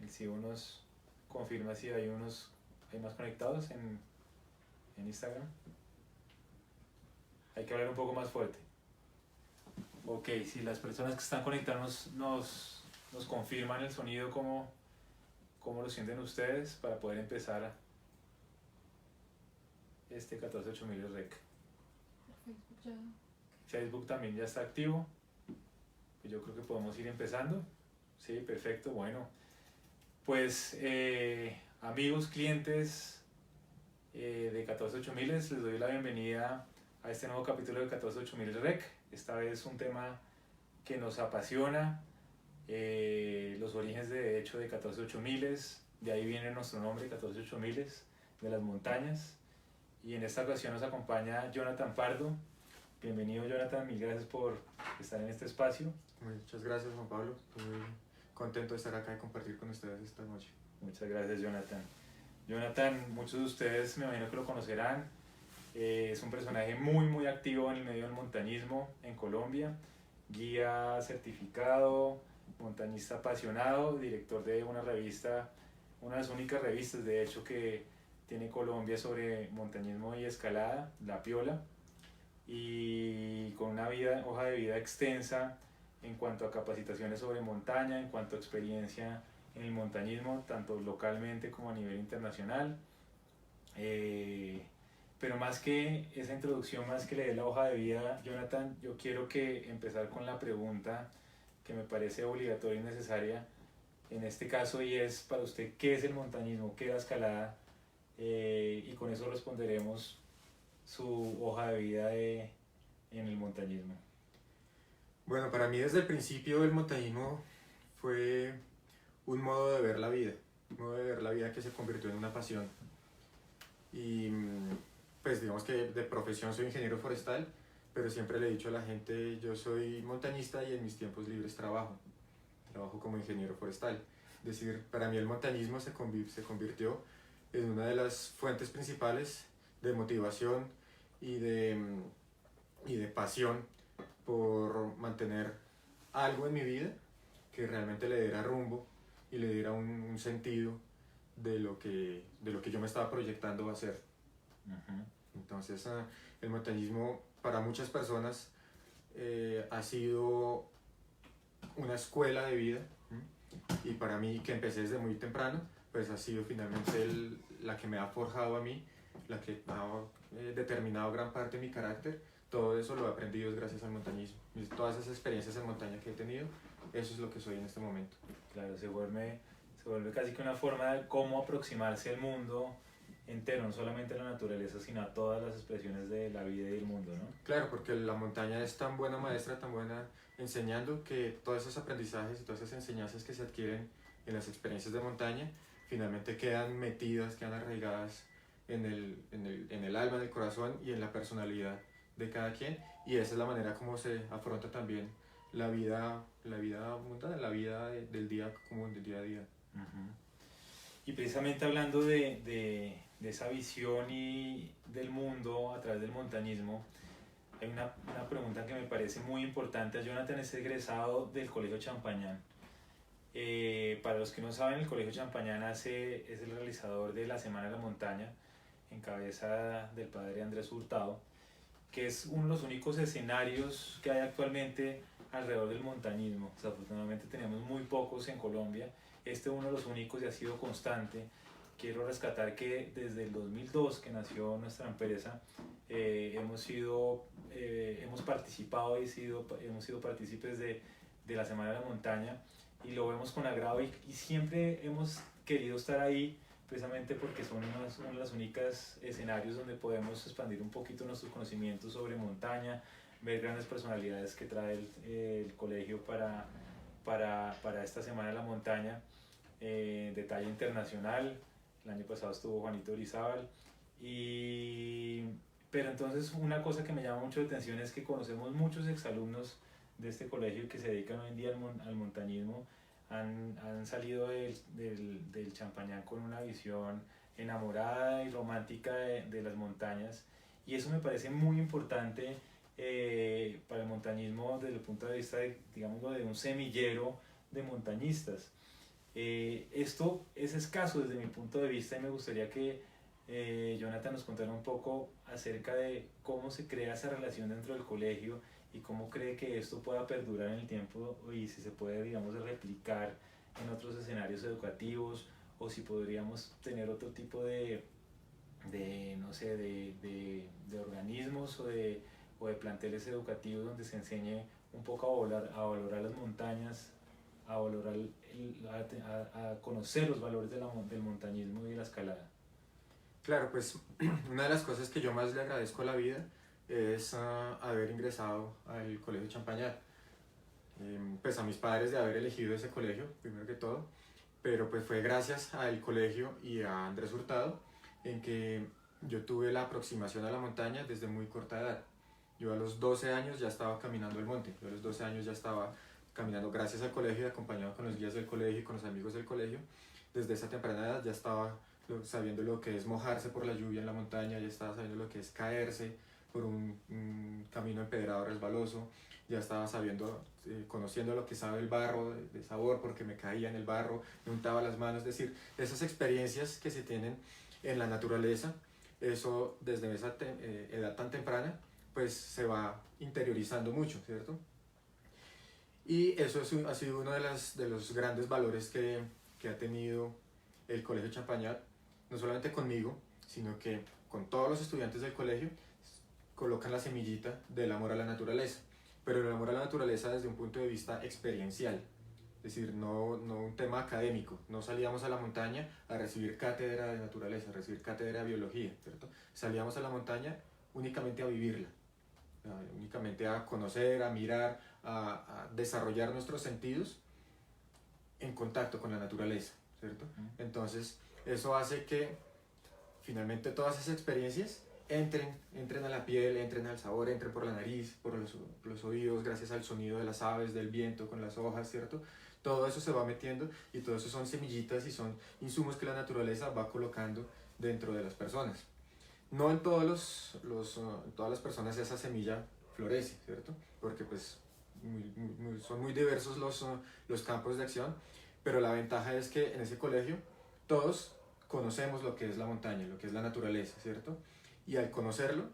El Sibo nos confirma si hay más conectados en Instagram. Hay que hablar un poco más fuerte. Ok, si las personas que están conectados nos confirman el sonido, ¿cómo lo sienten ustedes para poder empezar este 14.8000 rec? Facebook ya. Facebook también ya está activo. Pues yo creo que podemos ir empezando. Sí, perfecto, bueno. Pues amigos, clientes de 14.8000, les doy la bienvenida a este nuevo capítulo de 14.8000 Rec. Esta vez un tema que nos apasiona, los orígenes de hecho de 14.8000, de ahí viene nuestro nombre, 14.8000, de las montañas. Y en esta ocasión nos acompaña Jonathan Pardo. Bienvenido, Jonathan, mil gracias por estar en este espacio. Muchas gracias, Juan Pablo. Estoy muy contento de estar acá y compartir con ustedes esta noche. Muchas gracias, Jonathan. Jonathan, muchos de ustedes me imagino que lo conocerán. Es un personaje muy activo en el medio del montañismo en Colombia, guía certificado, montañista apasionado, director de una revista, una de las únicas revistas de hecho que tiene Colombia sobre montañismo y escalada, La Piola, y con una hoja de vida extensa en cuanto a capacitaciones sobre montaña, en cuanto a experiencia en el montañismo, tanto localmente como a nivel internacional. Pero más que esa introducción, más que leer la hoja de vida, Jonathan, yo quiero empezar con la pregunta que me parece obligatoria y necesaria en este caso, y es para usted, ¿qué es el montañismo? ¿Qué es la escalada? Y con eso responderemos su hoja de vida en el montañismo. Bueno, para mí desde el principio el montañismo fue un modo de ver la vida, un modo de ver la vida que se convirtió en una pasión. Y pues digamos que de profesión soy ingeniero forestal, pero siempre le he dicho a la gente, yo soy montañista y en mis tiempos libres trabajo como ingeniero forestal. Es decir, para mí el montañismo se convirtió en una de las fuentes principales de motivación y de pasión por mantener algo en mi vida que realmente le diera rumbo y le diera un sentido de lo que yo me estaba proyectando a hacer. Entonces el montañismo para muchas personas ha sido una escuela de vida, y para mí, que empecé desde muy temprano, pues ha sido finalmente la que me ha forjado a mí, la que ha determinado gran parte de mi carácter. Todo eso lo he aprendido gracias al montañismo. Todas esas experiencias en montaña que he tenido, eso es lo que soy en este momento. Claro, se vuelve casi que una forma de cómo aproximarse al mundo entero, no solamente a la naturaleza, sino a todas las expresiones de la vida y del mundo, ¿no? Claro, porque la montaña es tan buena maestra, tan buena enseñando, que todos esos aprendizajes y todas esas enseñanzas que se adquieren en las experiencias de montaña finalmente quedan metidas, quedan arraigadas en el alma, en el corazón y en la personalidad de cada quien, y esa es la manera como se afronta también la vida montaña, la vida del día común, del día a día. Y precisamente hablando de esa visión y del mundo a través del montañismo, hay una pregunta que me parece muy importante. Jonathan es egresado del Colegio Champañán. Para los que no saben, el Colegio Champañán es el realizador de la Semana de la Montaña, en cabeza del padre Andrés Hurtado, que es uno de los únicos escenarios que hay actualmente alrededor del montañismo. Desafortunadamente tenemos muy pocos en Colombia. Este es uno de los únicos y ha sido constante. Quiero rescatar que desde el 2002 que nació nuestra empresa, hemos participado y hemos sido partícipes de la Semana de la Montaña, y lo vemos con agrado, y siempre hemos querido estar ahí precisamente porque son uno de los únicos escenarios donde podemos expandir un poquito nuestros conocimientos sobre montaña, ver grandes personalidades que trae el colegio para esta Semana de la Montaña, de talla internacional. El año pasado estuvo Juanito Orizábal. Pero entonces una cosa que me llama mucho la atención es que conocemos muchos exalumnos de este colegio que se dedican hoy en día al montañismo. Han salido del Champañán con una visión enamorada y romántica de las montañas, y eso me parece muy importante para el montañismo desde el punto de vista de un semillero de montañistas. Esto es escaso desde mi punto de vista y me gustaría que Jonathan nos contara un poco acerca de cómo se crea esa relación dentro del colegio y cómo cree que esto pueda perdurar en el tiempo y si se puede, digamos, replicar en otros escenarios educativos o si podríamos tener otro tipo no sé, de organismos o de planteles educativos donde se enseñe un poco a valorar las montañas, a valorar, a conocer los valores del montañismo y de la escalada. Claro, pues una de las cosas que yo más le agradezco a la vida es haber ingresado al Colegio Champañat. Pues a mis padres de haber elegido ese colegio, primero que todo, pero pues fue gracias al colegio y a Andrés Hurtado en que yo tuve la aproximación a la montaña desde muy corta edad. Yo a los 12 años ya estaba caminando el monte, yo a los 12 años ya estaba caminando gracias al colegio, acompañado con los guías del colegio y con los amigos del colegio. Desde esa temprana edad ya estaba sabiendo lo que es mojarse por la lluvia en la montaña, ya estaba sabiendo lo que es caerse por un camino empedrado resbaloso, ya estaba sabiendo, conociendo lo que sabe el barro, de sabor, porque me caía en el barro, me untaba las manos, es decir, esas experiencias que se tienen en la naturaleza, eso desde esa edad tan temprana, pues se va interiorizando mucho, ¿cierto? Y eso ha sido uno de los grandes valores que ha tenido el Colegio Champañat, no solamente conmigo, sino que con todos los estudiantes del colegio colocan la semillita del amor a la naturaleza, pero el amor a la naturaleza desde un punto de vista experiencial, es decir, no un tema académico, no salíamos a la montaña a recibir cátedra de naturaleza, a recibir cátedra de biología, ¿cierto? Salíamos a la montaña únicamente a vivirla, únicamente a conocer, a mirar, a desarrollar nuestros sentidos en contacto con la naturaleza, ¿cierto? Entonces, eso hace que finalmente todas esas experiencias entren a la piel, entren al sabor, entren por la nariz, por los oídos, gracias al sonido de las aves, del viento con las hojas, ¿cierto? Todo eso se va metiendo y todo eso son semillitas y son insumos que la naturaleza va colocando dentro de las personas. No en todas las personas esa semilla florece, ¿cierto? Porque pues son muy diversos los campos de acción, pero la ventaja es que en ese colegio todos conocemos lo que es la montaña, lo que es la naturaleza, ¿cierto? Y al conocerlo,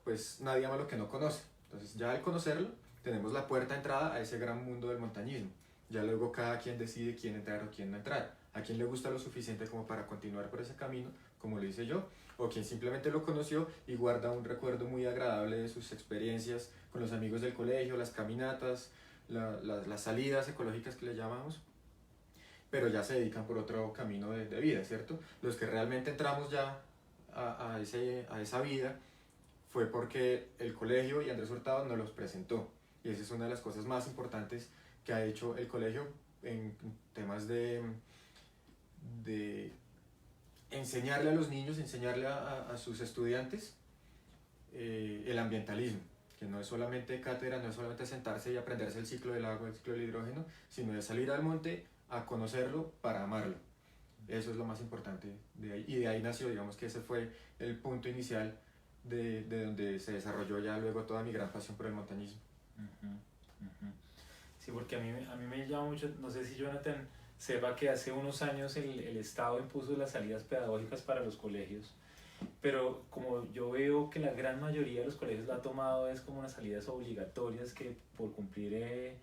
pues nadie ama lo que no conoce. Entonces ya al conocerlo, tenemos la puerta de entrada a ese gran mundo del montañismo. Ya luego cada quien decide quién entrar o quién no entrar. A quien le gusta lo suficiente como para continuar por ese camino, como lo hice yo, o quien simplemente lo conoció y guarda un recuerdo muy agradable de sus experiencias con los amigos del colegio, las caminatas, las salidas ecológicas que le llamamos, pero ya se dedican por otro camino de vida, ¿cierto? Los que realmente entramos ya a esa vida fue porque el colegio y Andrés Hurtado nos los presentó, y esa es una de las cosas más importantes que ha hecho el colegio en temas de enseñarle a los niños, enseñarle a sus estudiantes el ambientalismo, que no es solamente cátedra, no es solamente sentarse y aprenderse el ciclo del agua, el ciclo del hidrógeno, sino de salir al monte a conocerlo para amarlo. Eso es lo más importante de ahí. Y de ahí nació, digamos que ese fue el punto inicial de donde se desarrolló ya luego toda mi gran pasión por el montañismo. Sí, porque a mí me llama mucho, no sé si Jonathan sepa que hace unos años el Estado impuso las salidas pedagógicas para los colegios, pero como yo veo que la gran mayoría de los colegios lo ha tomado es como unas salidas obligatorias que por cumplir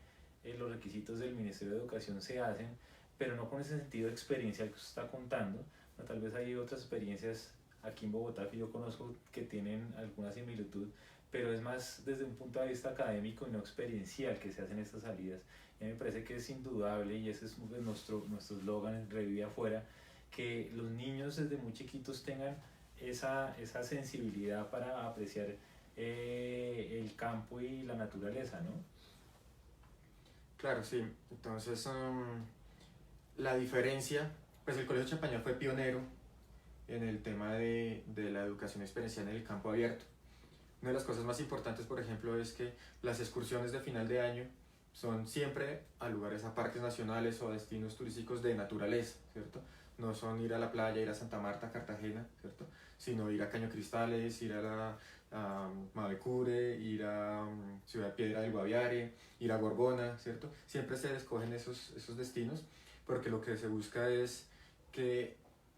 los requisitos del Ministerio de Educación se hacen, pero no con ese sentido experiencial que usted está contando. ¿No? Tal vez hay otras experiencias aquí en Bogotá que yo conozco que tienen alguna similitud, pero es más desde un punto de vista académico y no experiencial que se hacen estas salidas. Y a mí me parece que es indudable, y ese es nuestro eslogan, Revive Afuera, que los niños desde muy chiquitos tengan esa sensibilidad para apreciar el campo y la naturaleza, ¿no? Claro, sí. Entonces, la diferencia, pues el Colegio Champañat fue pionero en el tema de la educación experiencial en el campo abierto. Una de las cosas más importantes, por ejemplo, es que las excursiones de final de año son siempre a lugares, a parques nacionales o a destinos turísticos de naturaleza, ¿cierto? No son ir a la playa, ir a Santa Marta, Cartagena, ¿cierto? Sino ir a Caño Cristales, ir a Mavecure, ir a Ciudad Piedra del Guaviare, ir a Gorgona, ¿cierto? Siempre se escogen esos destinos porque lo que se busca es que,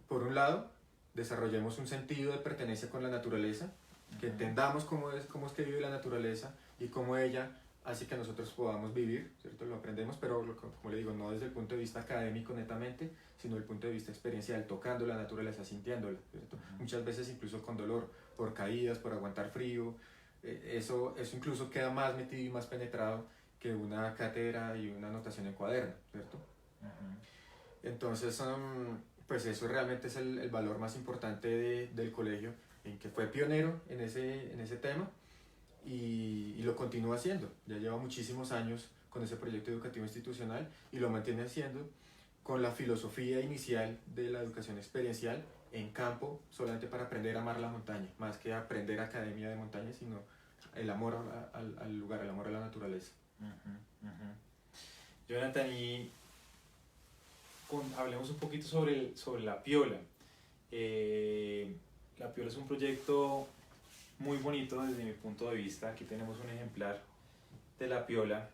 por un lado, desarrollemos un sentido de pertenencia con la naturaleza, que entendamos cómo es que vive la naturaleza y cómo ella hace que nosotros podamos vivir, ¿cierto? Lo aprendemos, pero como le digo, no desde el punto de vista académico netamente, sino desde el punto de vista experiencial, tocando la naturaleza, sintiéndola, ¿cierto? Muchas veces incluso con dolor, por caídas, por aguantar frío, eso incluso queda más metido y más penetrado que una cátedra y una anotación en cuaderno, ¿cierto? Entonces, pues eso realmente es el valor más importante del colegio, en que fue pionero en ese tema y lo continúa haciendo. Ya lleva muchísimos años con ese proyecto educativo institucional y lo mantiene haciendo con la filosofía inicial de la educación experiencial en campo, solamente para aprender a amar la montaña, más que aprender academia de montaña, sino el amor al lugar, el amor a la naturaleza. Jonathan, y hablemos un poquito sobre La Piola. La Piola es un proyecto muy bonito desde mi punto de vista. Aquí tenemos un ejemplar de La Piola.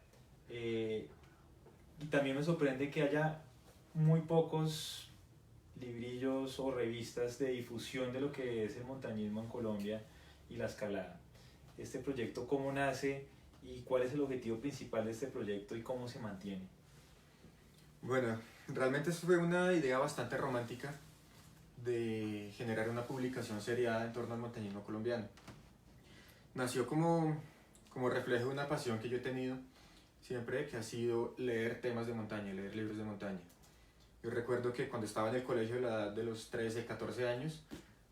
Y también me sorprende que haya muy pocos librillos o revistas de difusión de lo que es el montañismo en Colombia y la escalada. Este proyecto, ¿cómo nace y cuál es el objetivo principal de este proyecto y cómo se mantiene? Bueno, realmente eso fue una idea bastante romántica de generar una publicación seriada en torno al montañismo colombiano. Nació como reflejo de una pasión que yo he tenido siempre, que ha sido leer temas de montaña, leer libros de montaña. Yo recuerdo que cuando estaba en el colegio a la edad de los 13, 14 años,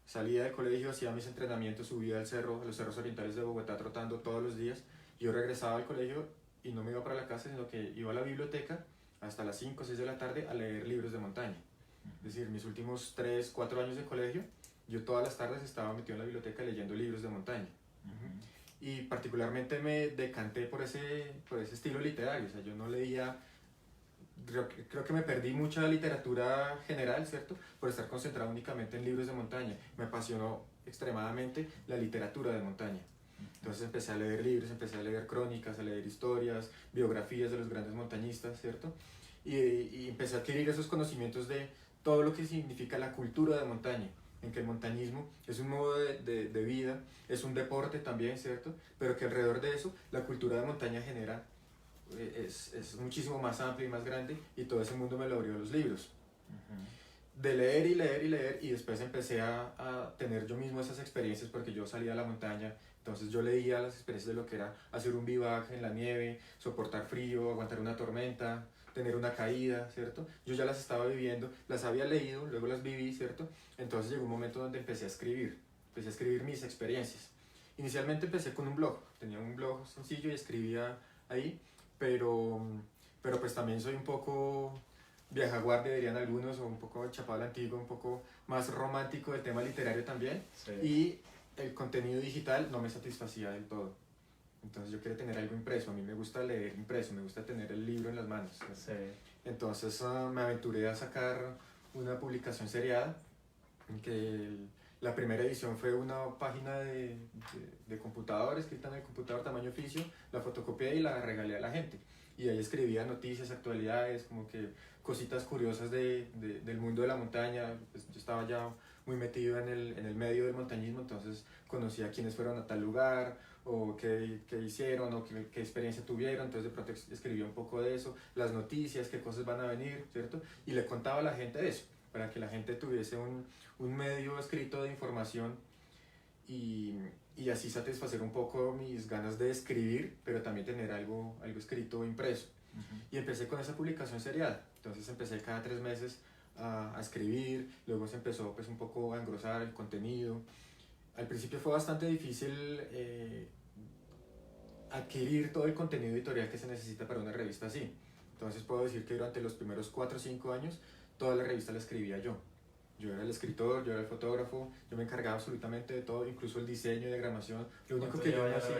salía del colegio, hacía mis entrenamientos, subía al cerro, a los cerros orientales de Bogotá trotando todos los días. Yo regresaba al colegio y no me iba para la casa, sino que iba a la biblioteca hasta las 5 o 6 de la tarde a leer libros de montaña. Es decir, mis últimos 3, 4 años de colegio, yo todas las tardes estaba metido en la biblioteca leyendo libros de montaña. Y particularmente me decanté por ese estilo literario. O sea, yo no leía, creo que me perdí mucha literatura general, ¿cierto? Por estar concentrado únicamente en libros de montaña. Me apasionó extremadamente la literatura de montaña. Entonces empecé a leer libros, empecé a leer crónicas, a leer historias, biografías de los grandes montañistas, ¿cierto? Y empecé a adquirir esos conocimientos de todo lo que significa la cultura de montaña, en que el montañismo es un modo de vida, es un deporte también, ¿cierto? Pero que alrededor de eso, la cultura de montaña genera, es muchísimo más amplia y más grande, y todo ese mundo me lo abrió los libros. De leer y leer y leer, y después empecé a tener yo mismo esas experiencias, porque yo salía a la montaña, entonces yo leía las experiencias de lo que era hacer un vivaje en la nieve, soportar frío, aguantar una tormenta, tener una caída, ¿cierto? Yo ya las estaba viviendo, las había leído, luego las viví, ¿cierto? Entonces llegó un momento donde empecé a escribir mis experiencias. Inicialmente empecé con un blog, tenía un blog sencillo y escribía ahí, pero pues también soy un poco viajaguardia, dirían algunos, o un poco chapado a la antigua, un poco más romántico del tema literario también, sí. Y el contenido digital no me satisfacía del todo. Entonces yo quería tener algo impreso, a mí me gusta leer impreso, me gusta tener el libro en las manos. Sí. Entonces me aventuré a sacar una publicación seriada, en que la primera edición fue una página de computador, escrita en el computador tamaño oficio, la fotocopié y la regalé a la gente. Y ahí escribía noticias, actualidades, como que cositas curiosas del mundo de la montaña. Pues yo estaba ya muy metido en el medio del montañismo, entonces conocía quiénes fueron a tal lugar, o qué hicieron, o qué experiencia tuvieron. Entonces de pronto escribía un poco de eso, las noticias, qué cosas van a venir, ¿cierto? Y le contaba a la gente de eso, para que la gente tuviese un medio escrito de información y así satisfacer un poco mis ganas de escribir, pero también tener algo escrito impreso. Y empecé con esa publicación seriada. Entonces empecé cada 3 meses a escribir, luego se empezó pues un poco a engrosar el contenido. Al principio fue bastante difícil adquirir todo el contenido editorial que se necesita para una revista así. Entonces puedo decir que durante los primeros 4 o 5 años toda la revista la escribía yo. Yo era el escritor, yo era el fotógrafo, yo me encargaba absolutamente de todo, incluso el diseño y diagramación. Lo único que yo no hacía,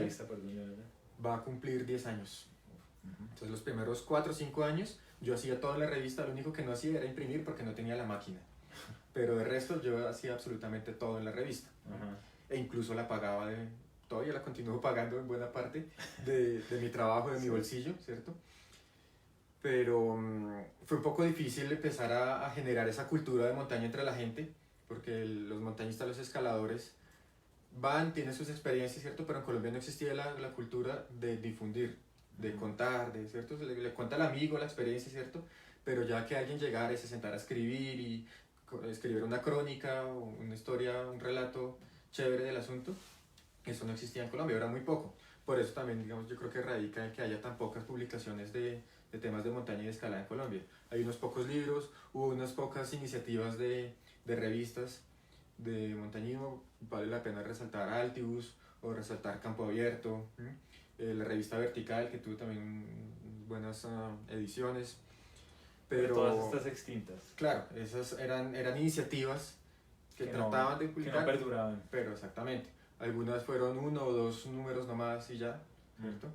va a cumplir 10 años. Entonces los primeros 4 o 5 años yo hacía todo en la revista, lo único que no hacía era imprimir porque no tenía la máquina. Pero de resto yo hacía absolutamente todo en la revista. E incluso la pagaba, todavía la continúo pagando en buena parte de mi trabajo, de mi bolsillo, ¿cierto? pero fue un poco difícil empezar a generar esa cultura de montaña entre la gente, porque los montañistas, los escaladores, tienen sus experiencias, ¿cierto? Pero en Colombia no existía la cultura de difundir, de contar, ¿cierto? Le cuenta al amigo la experiencia, ¿cierto? Pero ya que alguien llegara y se sentara a escribir y escribir una crónica, o una historia, un relato chévere del asunto, eso no existía en Colombia, era muy poco. Por eso también, digamos, yo creo que radica en que haya tan pocas publicaciones de temas de montaña y de escalada en Colombia. Hay unos pocos libros, hubo unas pocas iniciativas de revistas de montañismo. Vale la pena resaltar Altibus o resaltar Campo Abierto, la revista Vertical, que tuvo también buenas ediciones. Pero todas estas extintas. Claro, esas eran iniciativas que trataban de publicar, que no perduraban. Pero exactamente, algunas fueron 1 o 2 números nomás y ya, ¿cierto?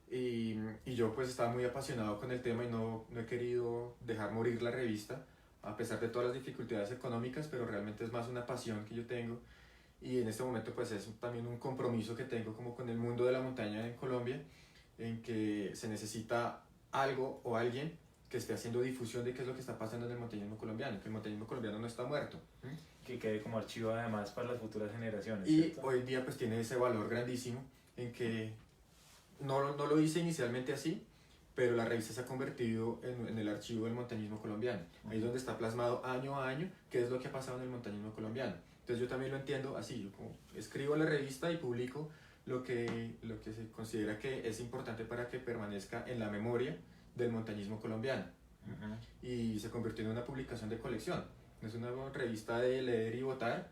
Y yo pues estaba muy apasionado con el tema y no he querido dejar morir la revista, a pesar de todas las dificultades económicas, pero realmente es más una pasión que yo tengo, y en este momento pues es también un compromiso que tengo como con el mundo de la montaña en Colombia, en que se necesita algo o alguien que esté haciendo difusión de qué es lo que está pasando en el montañismo colombiano, que el montañismo colombiano no está muerto. Que quede como archivo además para las futuras generaciones. Y ¿cierto? hoy en día pues tiene ese valor grandísimo, en que no lo hice inicialmente así, pero la revista se ha convertido en el archivo del montañismo colombiano. Ahí es donde está plasmado año a año qué es lo que ha pasado en el montañismo colombiano. Entonces yo también lo entiendo así, yo como escribo la revista y publico lo que se considera que es importante para que permanezca en la memoria del montañismo colombiano. Y se convirtió en una publicación de colección. No es una revista de leer y votar,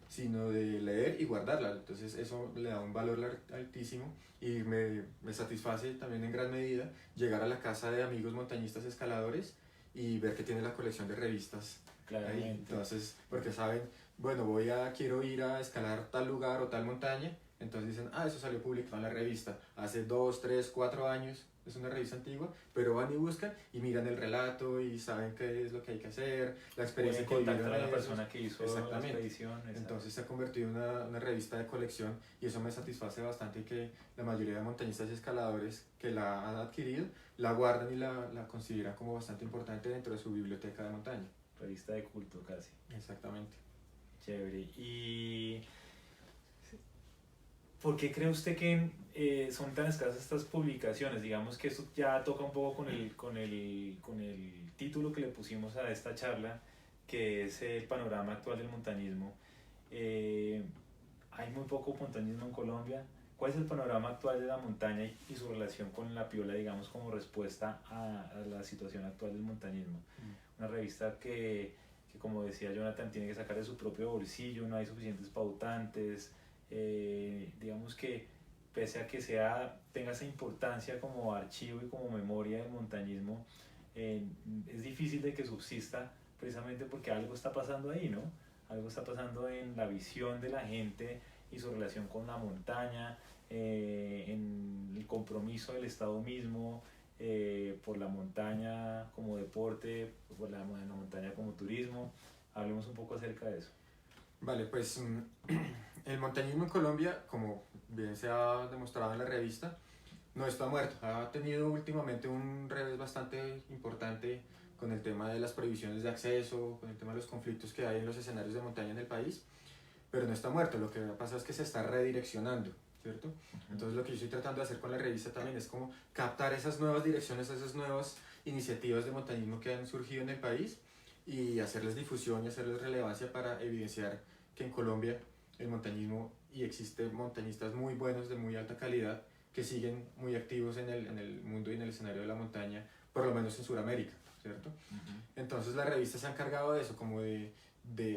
sino de leer y guardarla. Entonces eso le da un valor altísimo, y me satisface también en gran medida llegar a la casa de amigos montañistas escaladores y ver que tiene la colección de revistas ahí. Entonces, porque saben, bueno, quiero ir a escalar tal lugar o tal montaña, entonces dicen, eso salió publicado en la revista hace 2, 3, 4 años, es una revista antigua, pero van y buscan y miran el relato y saben qué es lo que hay que hacer, la experiencia que vivieron a la persona que hizo la expedición. Entonces se ha convertido en una revista de colección, y eso me satisface bastante, que la mayoría de montañistas y escaladores que la han adquirido la guardan y la consideran como bastante importante dentro de su biblioteca de montaña. Revista de culto casi. Exactamente. Chévere. ¿Y por qué cree usted que son tan escasas estas publicaciones? Digamos que esto ya toca un poco con el título que le pusimos a esta charla, que es el panorama actual del montañismo. Hay muy poco montañismo en Colombia. ¿Cuál es el panorama actual de la montaña y su relación con la piola, digamos, como respuesta a la situación actual del montañismo? Una revista que, como decía Jonathan, tiene que sacar de su propio bolsillo, no hay suficientes pautantes. Digamos que pese a que tenga esa importancia como archivo y como memoria del montañismo, es difícil de que subsista, precisamente porque algo está pasando ahí, ¿no? Algo está pasando en la visión de la gente y su relación con la montaña, en el compromiso del Estado mismo por la montaña como deporte, por la montaña como turismo. Hablemos un poco acerca de eso. Vale, pues el montañismo en Colombia, como bien se ha demostrado en la revista, no está muerto. Ha tenido últimamente un revés bastante importante con el tema de las prohibiciones de acceso, con el tema de los conflictos que hay en los escenarios de montaña en el país, pero no está muerto. Lo que pasa es que se está redireccionando, ¿cierto? Entonces lo que yo estoy tratando de hacer con la revista también es como captar esas nuevas direcciones, esas nuevas iniciativas de montañismo que han surgido en el país, y hacerles difusión y hacerles relevancia para evidenciar que en Colombia el montañismo, y existen montañistas muy buenos de muy alta calidad que siguen muy activos en el mundo y en el escenario de la montaña, por lo menos en Sudamérica, ¿cierto? Entonces la revista se ha encargado de eso, como de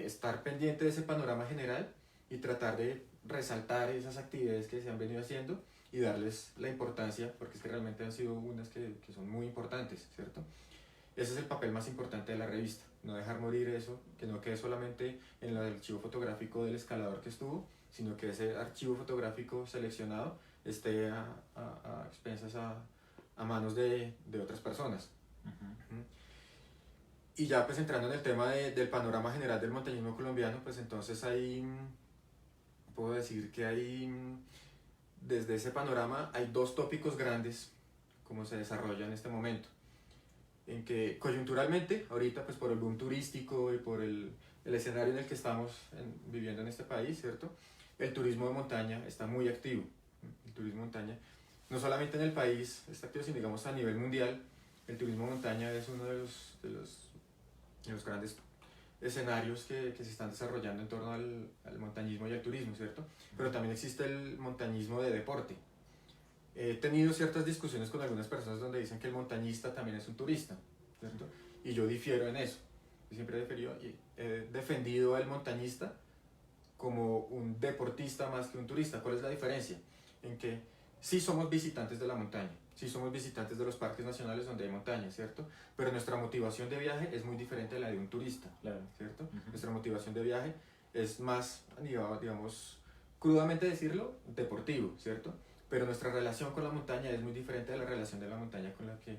estar pendiente de ese panorama general y tratar de resaltar esas actividades que se han venido haciendo y darles la importancia, porque es que realmente han sido unas que son muy importantes, ¿cierto? Ese es el papel más importante de la revista, no dejar morir eso, que no quede solamente en el archivo fotográfico del escalador que estuvo, sino que ese archivo fotográfico seleccionado esté a expensas a manos de otras personas. Y ya pues entrando en el tema del panorama general del montañismo colombiano, pues entonces ahí puedo decir que desde ese panorama hay 2 tópicos grandes como se desarrolla en este momento. En que coyunturalmente, ahorita pues por el boom turístico y por el escenario en el que estamos viviendo en este país, ¿cierto? El turismo de montaña está muy activo. El turismo de montaña, no solamente en el país está activo, sino digamos a nivel mundial, el turismo de montaña es uno de los grandes escenarios que se están desarrollando en torno al montañismo y al turismo, ¿cierto? Pero también existe el montañismo de deporte. He tenido ciertas discusiones con algunas personas donde dicen que el montañista también es un turista, ¿cierto? Y yo difiero en eso. Yo siempre he defendido al montañista como un deportista más que un turista. ¿Cuál es la diferencia? En que sí somos visitantes de la montaña, sí somos visitantes de los parques nacionales donde hay montaña, ¿cierto? Pero nuestra motivación de viaje es muy diferente a la de un turista, Claro. ¿cierto? Nuestra motivación de viaje es más, digamos, crudamente decirlo, deportivo, ¿cierto? Pero nuestra relación con la montaña es muy diferente a la relación de la montaña con la que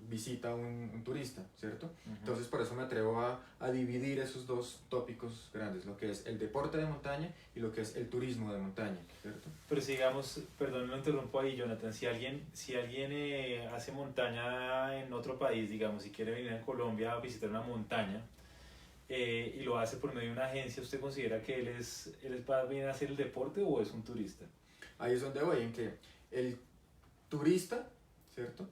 visita un turista, ¿cierto? Entonces por eso me atrevo a dividir esos dos tópicos grandes, lo que es el deporte de montaña y lo que es el turismo de montaña, ¿cierto? Pero si digamos, perdón, lo interrumpo ahí, Jonathan, si alguien hace montaña en otro país, digamos, si quiere venir a Colombia a visitar una montaña y lo hace por medio de una agencia, ¿usted considera que él va a venir a hacer el deporte o es un turista? Ahí es donde voy, en que el turista, ¿cierto?,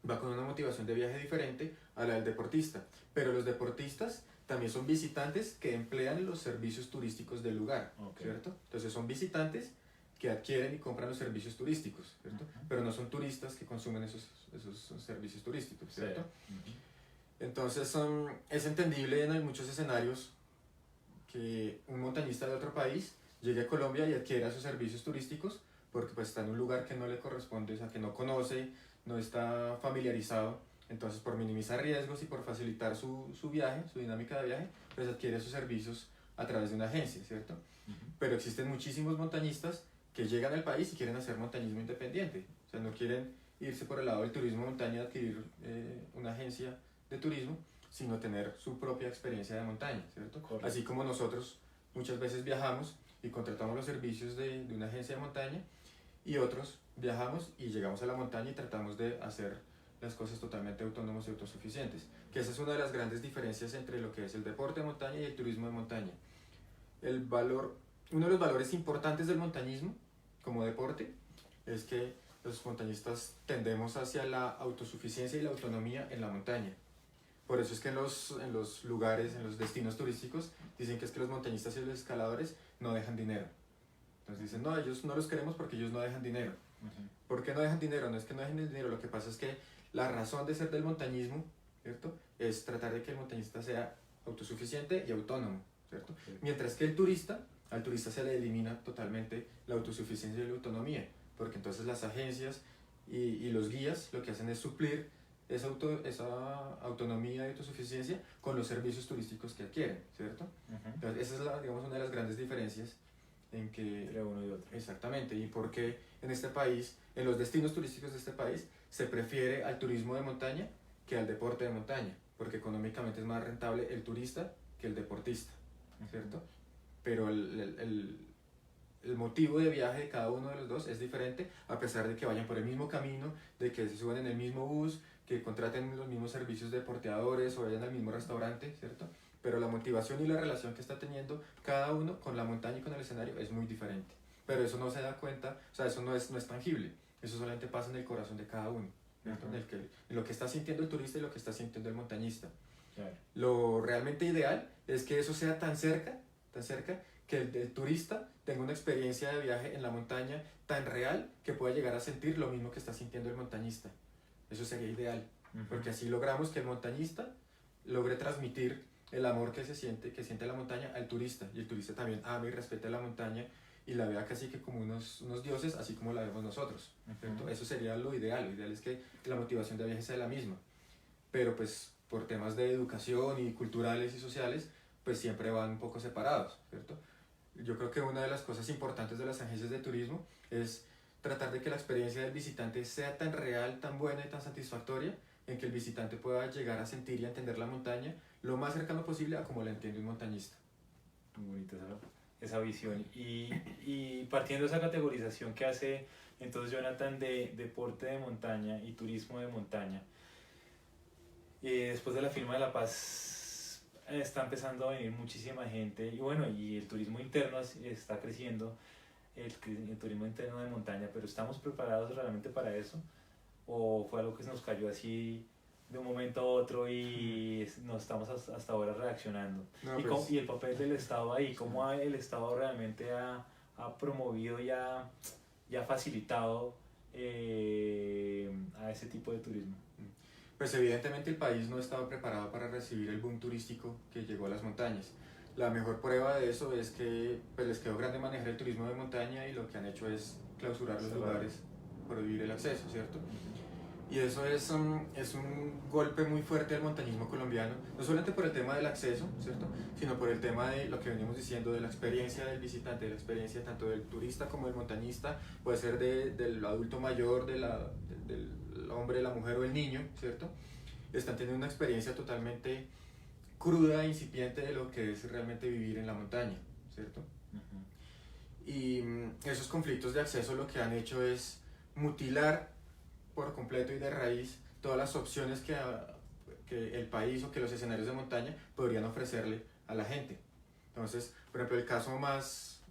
va con una motivación de viaje diferente a la del deportista, pero los deportistas también son visitantes que emplean los servicios turísticos del lugar, Okay. ¿cierto? Entonces son visitantes que adquieren y compran los servicios turísticos, ¿cierto? Pero no son turistas que consumen esos servicios turísticos, ¿cierto? Sí. Entonces es entendible en muchos escenarios que un montañista de otro país llegue a Colombia y adquiera sus servicios turísticos porque pues está en un lugar que no le corresponde, o sea, que no conoce, no está familiarizado. Entonces, por minimizar riesgos y por facilitar su viaje, su dinámica de viaje, pues adquiere sus servicios a través de una agencia, ¿cierto? Pero existen muchísimos montañistas que llegan al país y quieren hacer montañismo independiente. O sea, no quieren irse por el lado del turismo montaña, adquirir una agencia de turismo, sino tener su propia experiencia de montaña, ¿cierto? Correcto. Así como nosotros muchas veces viajamos y contratamos los servicios de una agencia de montaña, y otros viajamos y llegamos a la montaña y tratamos de hacer las cosas totalmente autónomos y autosuficientes, que esa es una de las grandes diferencias entre lo que es el deporte de montaña y el turismo de montaña. Uno de los valores importantes del montañismo como deporte es que los montañistas tendemos hacia la autosuficiencia y la autonomía en la montaña. Por eso es que en los lugares, en los destinos turísticos, dicen que es que los montañistas y los escaladores no dejan dinero. Entonces dicen, no, ellos no los queremos porque ellos no dejan dinero. ¿Por qué no dejan dinero? No es que no dejen dinero, lo que pasa es que la razón de ser del montañismo, ¿cierto?, es tratar de que el montañista sea autosuficiente y autónomo, ¿cierto? Sí. Mientras que al turista se le elimina totalmente la autosuficiencia y la autonomía, porque entonces las agencias y los guías lo que hacen es suplir esa autonomía y autosuficiencia con los servicios turísticos que adquieren, ¿cierto? Entonces, esa es digamos, una de las grandes diferencias en que... Entre uno y otro. Exactamente, y por qué en este país, en los destinos turísticos de este país, se prefiere al turismo de montaña que al deporte de montaña, porque económicamente es más rentable el turista que el deportista, ¿cierto? Pero el motivo de viaje de cada uno de los dos es diferente, a pesar de que vayan por el mismo camino, de que se suban en el mismo bus, que contraten los mismos servicios de porteadores o vayan al mismo restaurante, ¿cierto? Pero la motivación y la relación que está teniendo cada uno con la montaña y con el escenario es muy diferente. Pero eso no se da cuenta, o sea, eso no es tangible, eso solamente pasa en el corazón de cada uno, ¿cierto? En lo que está sintiendo el turista y lo que está sintiendo el montañista. Claro. Lo realmente ideal es que eso sea tan cerca, que el turista tenga una experiencia de viaje en la montaña tan real que pueda llegar a sentir lo mismo que está sintiendo el montañista. Eso sería ideal, porque así logramos que el montañista logre transmitir el amor que siente la montaña al turista, y el turista también ame y respete la montaña y la vea casi que como unos dioses, así como la vemos nosotros, ¿cierto? Eso sería lo ideal es que la motivación de viaje sea la misma, pero pues por temas de educación y culturales y sociales, pues siempre van un poco separados, ¿cierto? Yo creo que una de las cosas importantes de las agencias de turismo es tratar de que la experiencia del visitante sea tan real, tan buena y tan satisfactoria, en que el visitante pueda llegar a sentir y a entender la montaña lo más cercano posible a como la entiende un montañista. Muy bonita esa visión. Y partiendo de esa categorización que hace entonces Jonathan de deporte de montaña y turismo de montaña, después de la firma de la paz está empezando a venir muchísima gente y bueno, y el turismo interno está creciendo, el turismo interno de montaña, pero ¿estamos preparados realmente para eso? ¿O fue algo que nos cayó así de un momento a otro y no estamos hasta ahora reaccionando? No, ¿Y, pues, y el papel del Estado ahí? ¿Cómo el Estado realmente ha promovido y ha facilitado a ese tipo de turismo? pues evidentemente el país no estaba preparado para recibir el boom turístico que llegó a las montañas. La mejor prueba de eso es que pues, les quedó grande manejar el turismo de montaña y lo que han hecho es clausurar los lugares, prohibir el acceso, ¿cierto? Y eso es un golpe muy fuerte al montañismo colombiano, no solamente por el tema del acceso, ¿cierto? Sino por el tema de lo que venimos diciendo, de la experiencia del visitante, de la experiencia tanto del turista como del montañista, puede ser del adulto mayor, del hombre, la mujer o el niño, ¿cierto? Están teniendo una experiencia totalmente cruda e incipiente de lo que es realmente vivir en la montaña, ¿cierto? Y esos conflictos de acceso lo que han hecho es mutilar por completo y de raíz todas las opciones que el país o que los escenarios de montaña podrían ofrecerle a la gente. Entonces, por ejemplo, el caso más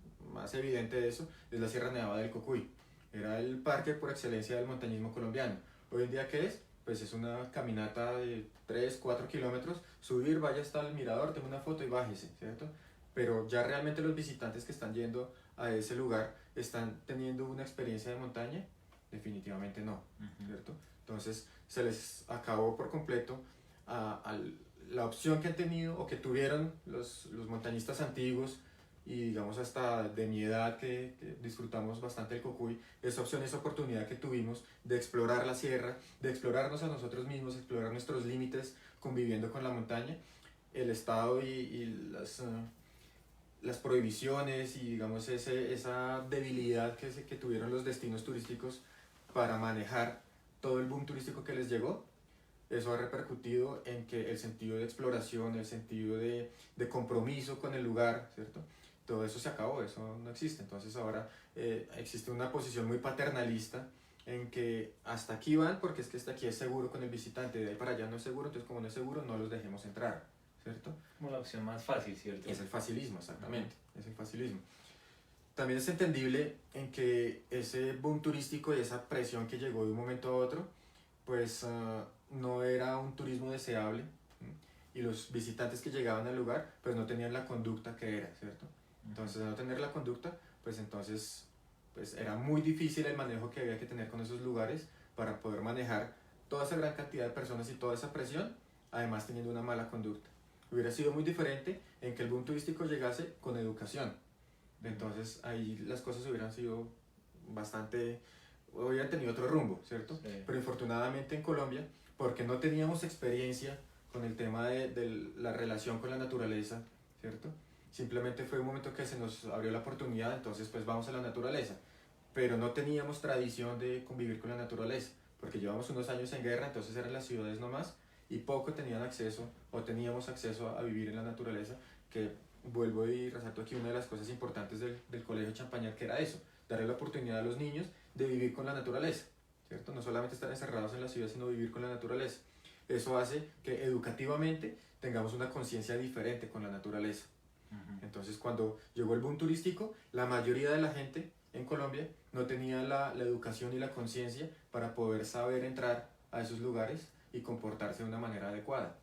evidente de eso es la Sierra Nevada del Cocuy. Era el parque por excelencia del montañismo colombiano. Hoy en día, ¿qué es? Pues es una caminata de 3, 4 kilómetros, subir, vaya hasta el mirador, tenga una foto y bájese, ¿cierto? Pero ya realmente los visitantes que están yendo a ese lugar están teniendo una experiencia de montaña, definitivamente no, ¿cierto? Entonces se les acabó por completo a la opción que han tenido o que tuvieron los montañistas antiguos y digamos hasta de mi edad que disfrutamos bastante el Cocuy, esa opción, esa oportunidad que tuvimos de explorar la sierra, de explorarnos a nosotros mismos, explorar nuestros límites conviviendo con la montaña, el Estado y las prohibiciones y digamos esa debilidad que tuvieron los destinos turísticos para manejar todo el boom turístico que les llegó, eso ha repercutido en que el sentido de exploración, el sentido de compromiso con el lugar, ¿cierto? Todo eso se acabó, eso no existe. Entonces ahora existe una posición muy paternalista en que hasta aquí van porque es que hasta aquí es seguro con el visitante, de ahí para allá no es seguro, entonces como no es seguro no los dejemos entrar, ¿cierto? Como la opción más fácil, ¿cierto? Es el facilismo, exactamente, es el facilismo. También es entendible en que ese boom turístico y esa presión que llegó de un momento a otro, pues no era un turismo deseable y los visitantes que llegaban al lugar pues no tenían la conducta que era, ¿cierto? Entonces, al no tener la conducta, pues entonces pues era muy difícil el manejo que había que tener con esos lugares para poder manejar toda esa gran cantidad de personas y toda esa presión, además teniendo una mala conducta. Hubiera sido muy diferente en que el boom turístico llegase con educación. Entonces ahí las cosas hubieran sido hubieran tenido otro rumbo, ¿cierto? Sí. Pero infortunadamente en Colombia, porque no teníamos experiencia con el tema de la relación con la naturaleza, ¿cierto? Simplemente fue un momento que se nos abrió la oportunidad, entonces pues vamos a la naturaleza. Pero no teníamos tradición de convivir con la naturaleza, porque llevamos unos años en guerra, entonces eran las ciudades nomás, y poco tenían acceso, o teníamos acceso a vivir en la naturaleza, que vuelvo y resalto aquí una de las cosas importantes del Colegio Champañat, que era eso, darle la oportunidad a los niños de vivir con la naturaleza, ¿cierto? No solamente estar encerrados en la ciudad, sino vivir con la naturaleza. Eso hace que educativamente tengamos una conciencia diferente con la naturaleza. Entonces, cuando llegó el boom turístico, la mayoría de la gente en Colombia no tenía la educación y la conciencia para poder saber entrar a esos lugares y comportarse de una manera adecuada.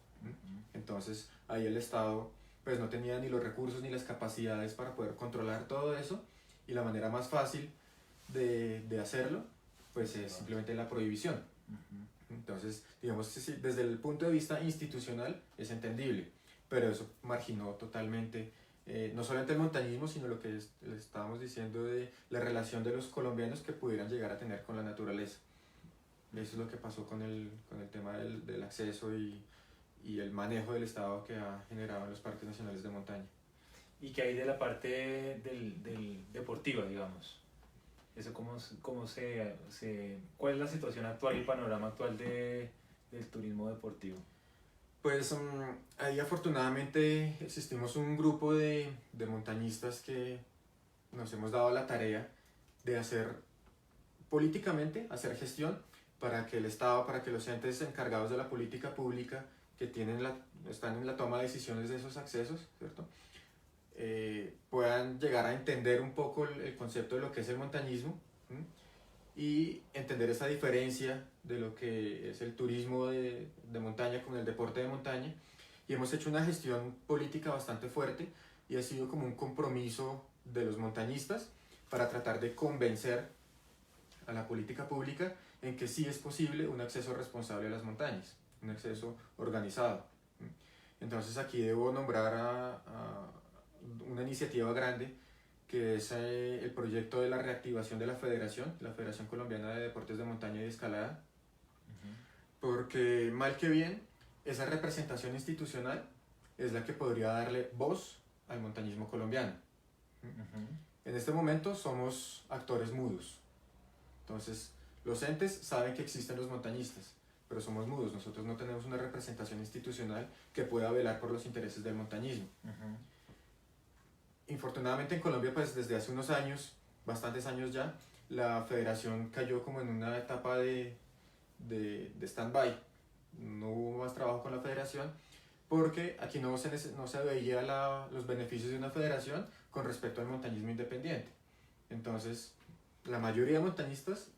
Entonces, ahí el Estado pues no tenía ni los recursos ni las capacidades para poder controlar todo eso, y la manera más fácil de hacerlo pues es simplemente la prohibición. Entonces, digamos, desde el punto de vista institucional es entendible, pero eso marginó totalmente no solamente el montañismo, sino lo que les estábamos diciendo de la relación de los colombianos que pudieran llegar a tener con la naturaleza. Eso es lo que pasó con el tema del acceso y el manejo del Estado que ha generado en los parques nacionales de montaña. ¿Y qué hay de la parte del deportiva, digamos? Eso ¿cuál es la situación actual y panorama actual del turismo deportivo? Pues ahí afortunadamente existimos un grupo de montañistas que nos hemos dado la tarea de hacer políticamente, hacer gestión para que el Estado, para que los entes encargados de la política pública que están en la toma de decisiones de esos accesos, ¿cierto? Puedan llegar a entender un poco el concepto de lo que es el montañismo, ¿m? Y entender esa diferencia de lo que es el turismo de montaña con el deporte de montaña. Y hemos hecho una gestión política bastante fuerte y ha sido como un compromiso de los montañistas para tratar de convencer a la política pública en que sí es posible un acceso responsable a las montañas, un acceso organizado. Entonces aquí debo nombrar a una iniciativa grande que es el proyecto de la reactivación de la Federación Colombiana de Deportes de Montaña y Escalada, porque mal que bien, esa representación institucional es la que podría darle voz al montañismo colombiano. En este momento somos actores mudos, entonces los entes saben que existen los montañistas, pero somos mudos, nosotros no tenemos una representación institucional que pueda velar por los intereses del montañismo. Infortunadamente en Colombia, pues desde hace unos años, bastantes años ya, la federación cayó como en una etapa de stand-by. No hubo más trabajo con la federación porque aquí no se veía los beneficios de una federación con respecto al montañismo independiente. Entonces, la mayoría de montañistas,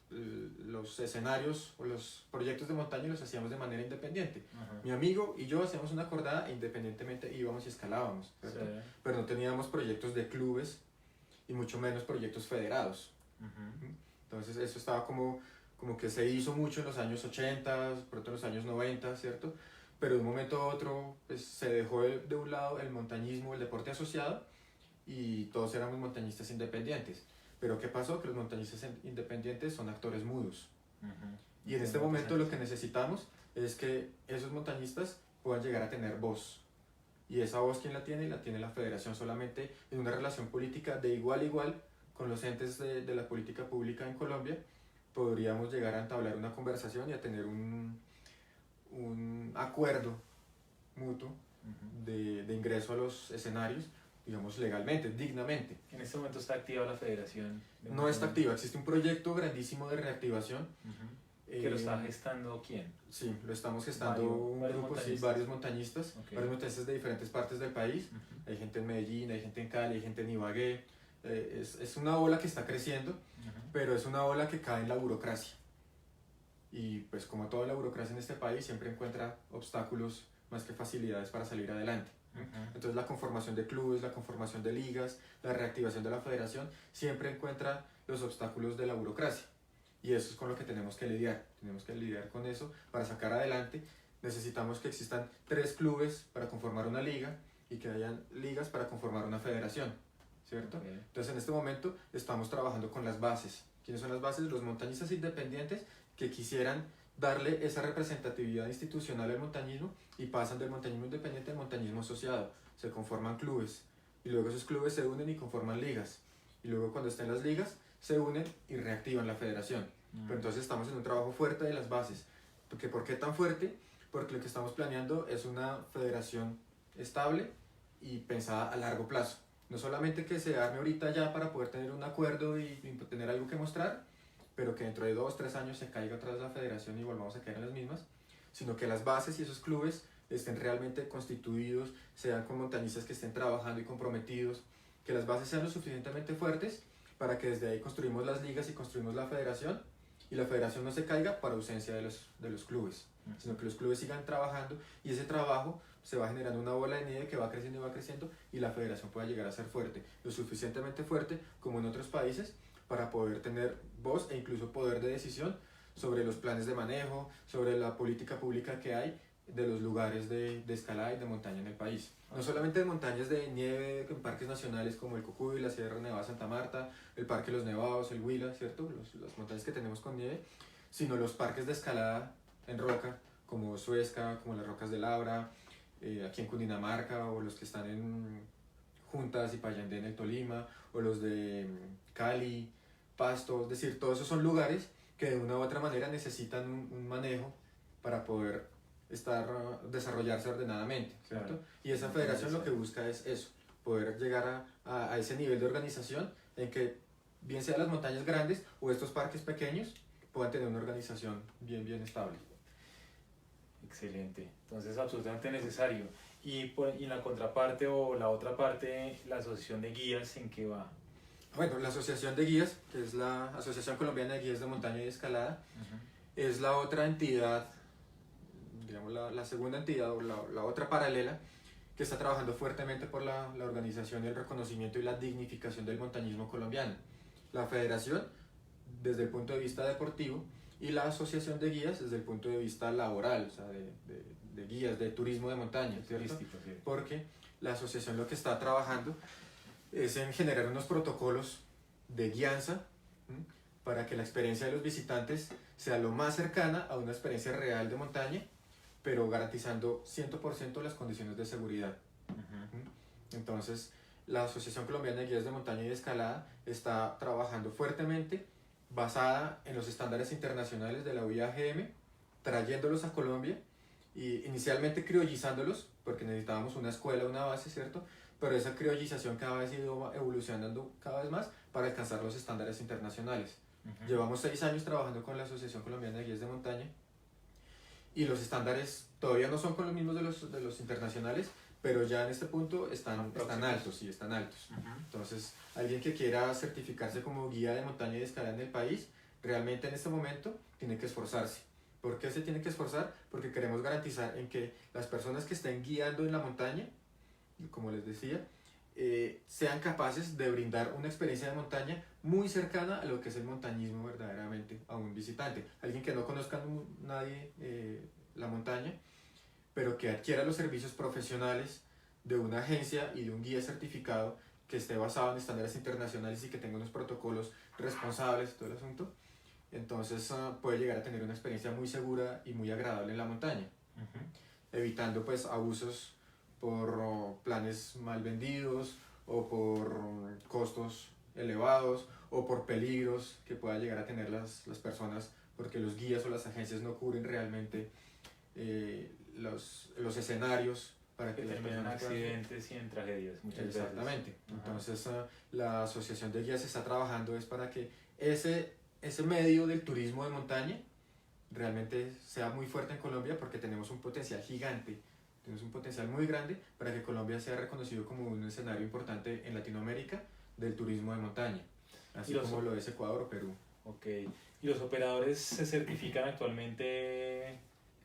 los escenarios o los proyectos de montaña los hacíamos de manera independiente. Mi amigo y yo hacíamos una acordada e independientemente íbamos y escalábamos, ¿cierto? Sí. Pero no teníamos proyectos de clubes y mucho menos proyectos federados. Entonces eso estaba como que se hizo mucho en los años 80, pronto en los años 90, ¿cierto? Pero de un momento a otro pues, se dejó de un lado el montañismo, el deporte asociado, y todos éramos montañistas independientes. Pero ¿qué pasó? Que los montañistas independientes son actores mudos. Y en este momento lo que necesitamos es que esos montañistas puedan llegar a tener voz. Y esa voz, ¿quién la tiene? La tiene la federación solamente en una relación política de igual a igual con los entes de la política pública en Colombia. Podríamos llegar a entablar una conversación y a tener un acuerdo mutuo de ingreso a los escenarios, digamos legalmente, dignamente. En este momento está activa la federación. No está activa, existe un proyecto grandísimo de reactivación. ¿Que lo está gestando quién? Sí, lo estamos gestando varios montañistas, okay. Varios montañistas de diferentes partes del país. Hay gente en Medellín, hay gente en Cali, hay gente en Ibagué. Es una ola que está creciendo, pero es una ola que cae en la burocracia. Y pues como toda la burocracia en este país siempre encuentra obstáculos más que facilidades para salir adelante. Entonces la conformación de clubes, la conformación de ligas, la reactivación de la federación siempre encuentra los obstáculos de la burocracia. Y eso es con lo que tenemos que lidiar. Tenemos que lidiar con eso para sacar adelante. Necesitamos que existan 3 clubes para conformar una liga y que hayan ligas para conformar una federación, ¿cierto? Okay. Entonces en este momento estamos trabajando con las bases. ¿Quiénes son las bases? Los montañistas independientes que quisieran darle esa representatividad institucional al montañismo y pasan del montañismo independiente al montañismo asociado. Se conforman clubes y luego esos clubes se unen y conforman ligas. Y luego cuando estén las ligas se unen y reactivan la federación. Pero entonces estamos en un trabajo fuerte de las bases. ¿Por qué tan fuerte? Porque lo que estamos planeando es una federación estable y pensada a largo plazo. No solamente que se arme ahorita ya para poder tener un acuerdo y tener algo que mostrar, pero que dentro de 2 o 3 años se caiga otra vez la federación y volvamos a caer en las mismas, sino que las bases y esos clubes estén realmente constituidos, sean con montañistas que estén trabajando y comprometidos, que las bases sean lo suficientemente fuertes para que desde ahí construimos las ligas y construimos la federación, y la federación no se caiga por ausencia de los clubes, sino que los clubes sigan trabajando y ese trabajo se va generando una bola de nieve que va creciendo y la federación pueda llegar a ser fuerte, lo suficientemente fuerte como en otros países para poder tener voz e incluso poder de decisión sobre los planes de manejo, sobre la política pública que hay de los lugares de escalada y de montaña en el país. No solamente de montañas de nieve en parques nacionales como el Cocuy, la Sierra Nevada Santa Marta, el Parque Los Nevados, el Huila, ¿cierto? Las montañas que tenemos con nieve, sino los parques de escalada en roca como Suezca, como las Rocas de Labra, aquí en Cundinamarca, o los que están en Juntas y Payandé en el Tolima, o los de Cali, Pasto, es decir, todos esos son lugares que de una u otra manera necesitan un manejo para poder desarrollarse ordenadamente, ¿cierto? Claro. Y esa federación lo que busca es eso, poder llegar a ese nivel de organización en que bien sea las montañas grandes o estos parques pequeños puedan tener una organización bien estable. Excelente, entonces absolutamente necesario. Y en la contraparte o la otra parte, la asociación de guías, ¿en qué va? Bueno, la Asociación de Guías, que es la Asociación Colombiana de Guías de Montaña y de Escalada, es la otra entidad, digamos la segunda entidad o la otra paralela que está trabajando fuertemente por la organización y el reconocimiento y la dignificación del montañismo colombiano. La federación desde el punto de vista deportivo y la asociación de guías desde el punto de vista laboral, o sea, de guías, de turismo de montaña, ¿cierto? Turístico, sí. Porque la asociación lo que está trabajando es en generar unos protocolos de guianza, ¿m? Para que la experiencia de los visitantes sea lo más cercana a una experiencia real de montaña, pero garantizando 100% las condiciones de seguridad. Entonces, la Asociación Colombiana de Guías de Montaña y de Escalada está trabajando fuertemente, basada en los estándares internacionales de la UIAGM, trayéndolos a Colombia y inicialmente criollizándolos, porque necesitábamos una escuela, una base, ¿cierto? Pero esa criollización cada vez ha ido evolucionando cada vez más para alcanzar los estándares internacionales. Llevamos 6 años trabajando con la Asociación Colombiana de Guías de Montaña y los estándares todavía no son con los mismos de los internacionales, pero ya en este punto están altos, sí, están altos. Entonces, alguien que quiera certificarse como guía de montaña y de escalada en el país, realmente en este momento tiene que esforzarse. ¿Por qué se tiene que esforzar? Porque queremos garantizar en que las personas que estén guiando en la montaña, como les decía, sean capaces de brindar una experiencia de montaña muy cercana a lo que es el montañismo verdaderamente a un visitante. Alguien que no conozca nadie la montaña, pero que adquiera los servicios profesionales de una agencia y de un guía certificado que esté basado en estándares internacionales y que tenga unos protocolos responsables y todo el asunto, entonces puede llegar a tener una experiencia muy segura y muy agradable en la montaña, evitando pues abusos por planes mal vendidos o por costos elevados o por peligros que puedan llegar a tener las personas porque los guías o las agencias no cubren realmente los escenarios para que terminan en accidentes y en tragedias muchas veces. Exactamente. Entonces la Asociación de Guías está trabajando es para que ese medio del turismo de montaña realmente sea muy fuerte en Colombia porque tenemos un potencial gigante, tenemos un potencial muy grande para que Colombia sea reconocido como un escenario importante en Latinoamérica del turismo de montaña, así como lo es Ecuador o Perú. Ok, ¿y los operadores se certifican actualmente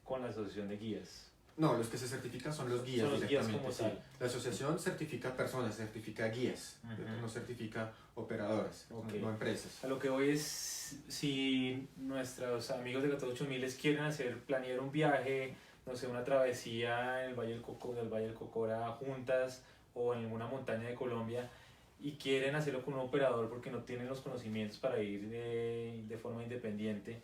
con la Asociación de Guías? No, los que se certifican son los guías. Son los guías como sí. tal. La asociación certifica personas, certifica guías, no certifica operadoras, no empresas. A lo que voy es, si nuestros amigos de 148.000 les quieren planear un viaje, no sé, una travesía en el Valle del Cocora juntas o en alguna montaña de Colombia y quieren hacerlo con un operador porque no tienen los conocimientos para ir de forma independiente,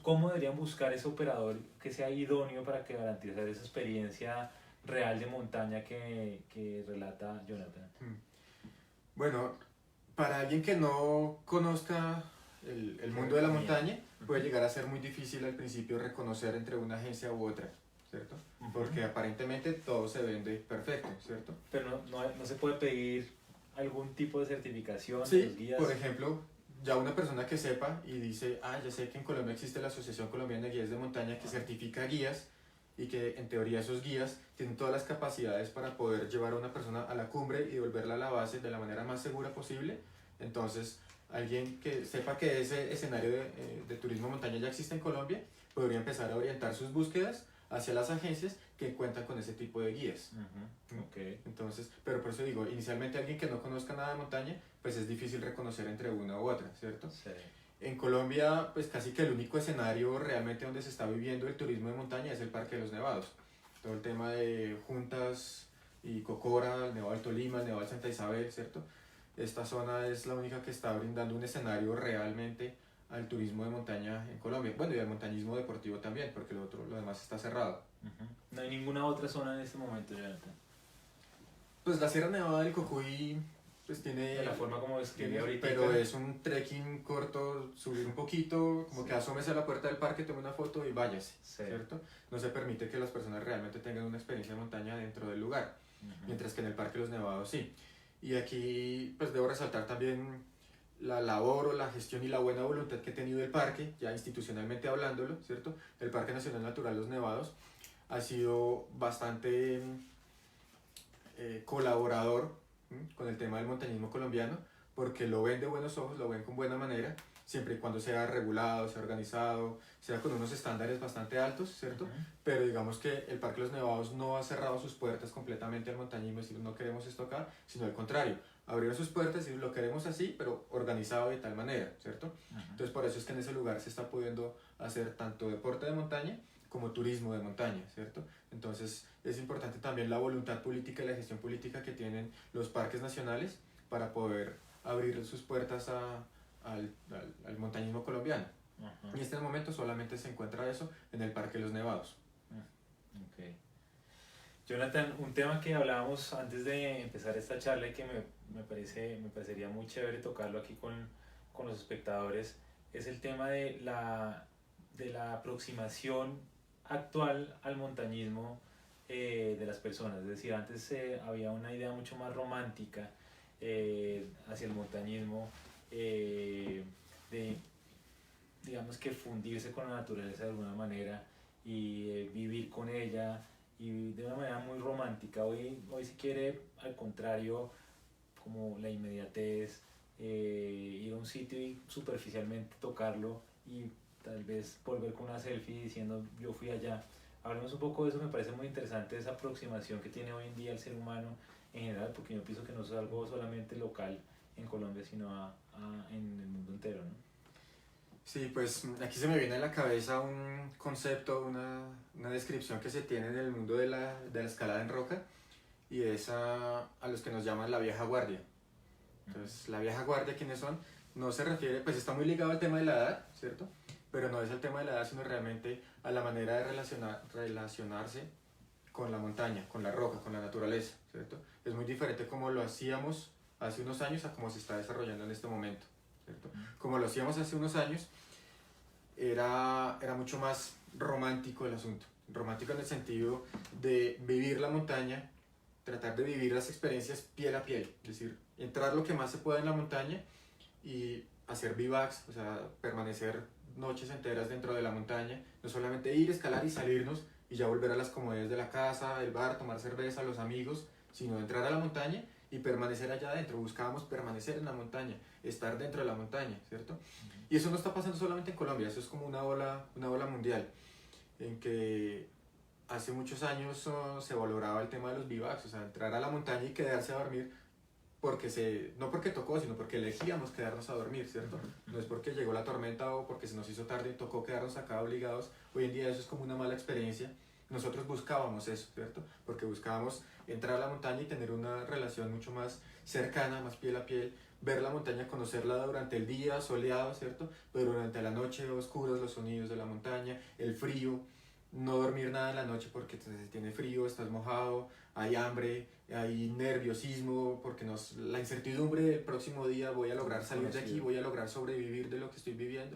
¿cómo deberían buscar ese operador que sea idóneo para que garantizar esa experiencia real de montaña que relata Jonathan? Bueno, para alguien que no conozca el mundo de la montaña, puede llegar a ser muy difícil al principio reconocer entre una agencia u otra, ¿cierto? Porque aparentemente todo se vende perfecto, ¿cierto? Pero no se puede pedir algún tipo de certificación sí, de los guías. Por ejemplo, ya una persona que sepa y dice, ya sé que en Colombia existe la Asociación Colombiana de Guías de Montaña que certifica guías y que en teoría esos guías tienen todas las capacidades para poder llevar a una persona a la cumbre y devolverla a la base de la manera más segura posible. Entonces, alguien que sepa que ese escenario de turismo montaña ya existe en Colombia, podría empezar a orientar sus búsquedas hacia las agencias que cuentan con ese tipo de guías. Entonces, pero por eso digo, inicialmente alguien que no conozca nada de montaña, pues es difícil reconocer entre una u otra, ¿cierto? Sí. En Colombia, pues casi que el único escenario realmente donde se está viviendo el turismo de montaña es el Parque de los Nevados. Todo el tema de Juntas y Cocora, el Nevado del Tolima, el Nevado de Santa Isabel, ¿cierto? Esta zona es la única que está brindando un escenario realmente al turismo de montaña en Colombia. Bueno, y al montañismo deportivo también, porque lo demás está cerrado. No hay ninguna otra zona en este momento, Jonathan. Pues la Sierra Nevada del Cocuy pues tiene... De la forma como describí ahorita. Pero es un trekking corto, subir un poquito, como que asómese a la puerta del parque, tome una foto y váyase, Sí. ¿cierto? No se permite que las personas realmente tengan una experiencia de montaña dentro del lugar, mientras que en el Parque Los Nevados sí. Y aquí pues debo resaltar también la labor o la gestión y la buena voluntad que ha tenido el parque, ya institucionalmente hablándolo, ¿cierto? El Parque Nacional Natural Los Nevados ha sido bastante colaborador con el tema del montañismo colombiano, porque lo ven de buenos ojos, lo ven con buena manera, siempre y cuando sea regulado, sea organizado, sea con unos estándares bastante altos, ¿cierto? Pero digamos que el Parque Los Nevados no ha cerrado sus puertas completamente al montañismo, es decir, no queremos esto acá, sino al contrario, abrieron sus puertas y lo queremos así, pero organizado de tal manera, ¿cierto? Entonces por eso es que en ese lugar se está pudiendo hacer tanto deporte de montaña como turismo de montaña, ¿cierto? Entonces es importante también la voluntad política y la gestión política que tienen los parques nacionales para poder abrir sus puertas al montañismo colombiano. Y en este momento solamente se encuentra eso en el Parque Los Nevados. Okay. Jonathan, un tema que hablábamos antes de empezar esta charla y que me parecería muy chévere tocarlo aquí con los espectadores es el tema de la aproximación actual al montañismo de las personas. Es decir, antes había una idea mucho más romántica hacia el montañismo, de digamos que fundirse con la naturaleza de alguna manera y vivir con ella y de una manera muy romántica. Hoy si quiere, al contrario, como la inmediatez, ir a un sitio y superficialmente tocarlo y tal vez volver con una selfie diciendo yo fui allá. Hablemos un poco de eso, me parece muy interesante esa aproximación que tiene hoy en día el ser humano en general, porque yo pienso que no es algo solamente local en Colombia, sino en el mundo entero, ¿no? Sí, pues aquí se me viene a la cabeza un concepto, una descripción que se tiene en el mundo de la escalada en roca, y es a los que nos llaman la vieja guardia. Entonces, la vieja guardia, ¿quiénes son? No se refiere, pues está muy ligado al tema de la edad, ¿cierto? Pero no es el tema de la edad, sino realmente a la manera de relacionarse con la montaña, con la roca, con la naturaleza, ¿cierto? Es muy diferente como lo hacíamos hace unos años a como se está desarrollando en este momento, ¿cierto? Como lo hacíamos hace unos años, era mucho más romántico el asunto. Romántico en el sentido de vivir la montaña, tratar de vivir las experiencias piel a piel, es decir, entrar lo que más se pueda en la montaña y hacer bivacs, o sea, permanecer noches enteras dentro de la montaña, no solamente ir, escalar y salirnos y ya volver a las comodidades de la casa, el bar, tomar cerveza, los amigos, sino entrar a la montaña y permanecer allá adentro. Buscábamos permanecer en la montaña, estar dentro de la montaña, ¿cierto? Y eso no está pasando solamente en Colombia, eso es como una ola mundial, en que hace muchos años se valoraba el tema de los bivacs, o sea, entrar a la montaña y quedarse a dormir no porque tocó, sino porque elegíamos quedarnos a dormir, ¿cierto? No es porque llegó la tormenta o porque se nos hizo tarde y tocó quedarnos acá obligados. Hoy en día eso es como una mala experiencia. Nosotros buscábamos eso, ¿cierto? Porque buscábamos entrar a la montaña y tener una relación mucho más cercana, más piel a piel, ver la montaña, conocerla durante el día soleado, ¿cierto? Pero durante la noche oscuros, los sonidos de la montaña, el frío, no dormir nada en la noche porque tiene frío, estás mojado, hay hambre, hay nerviosismo, porque la incertidumbre del próximo día, voy a lograr salir de aquí, voy a lograr sobrevivir de lo que estoy viviendo,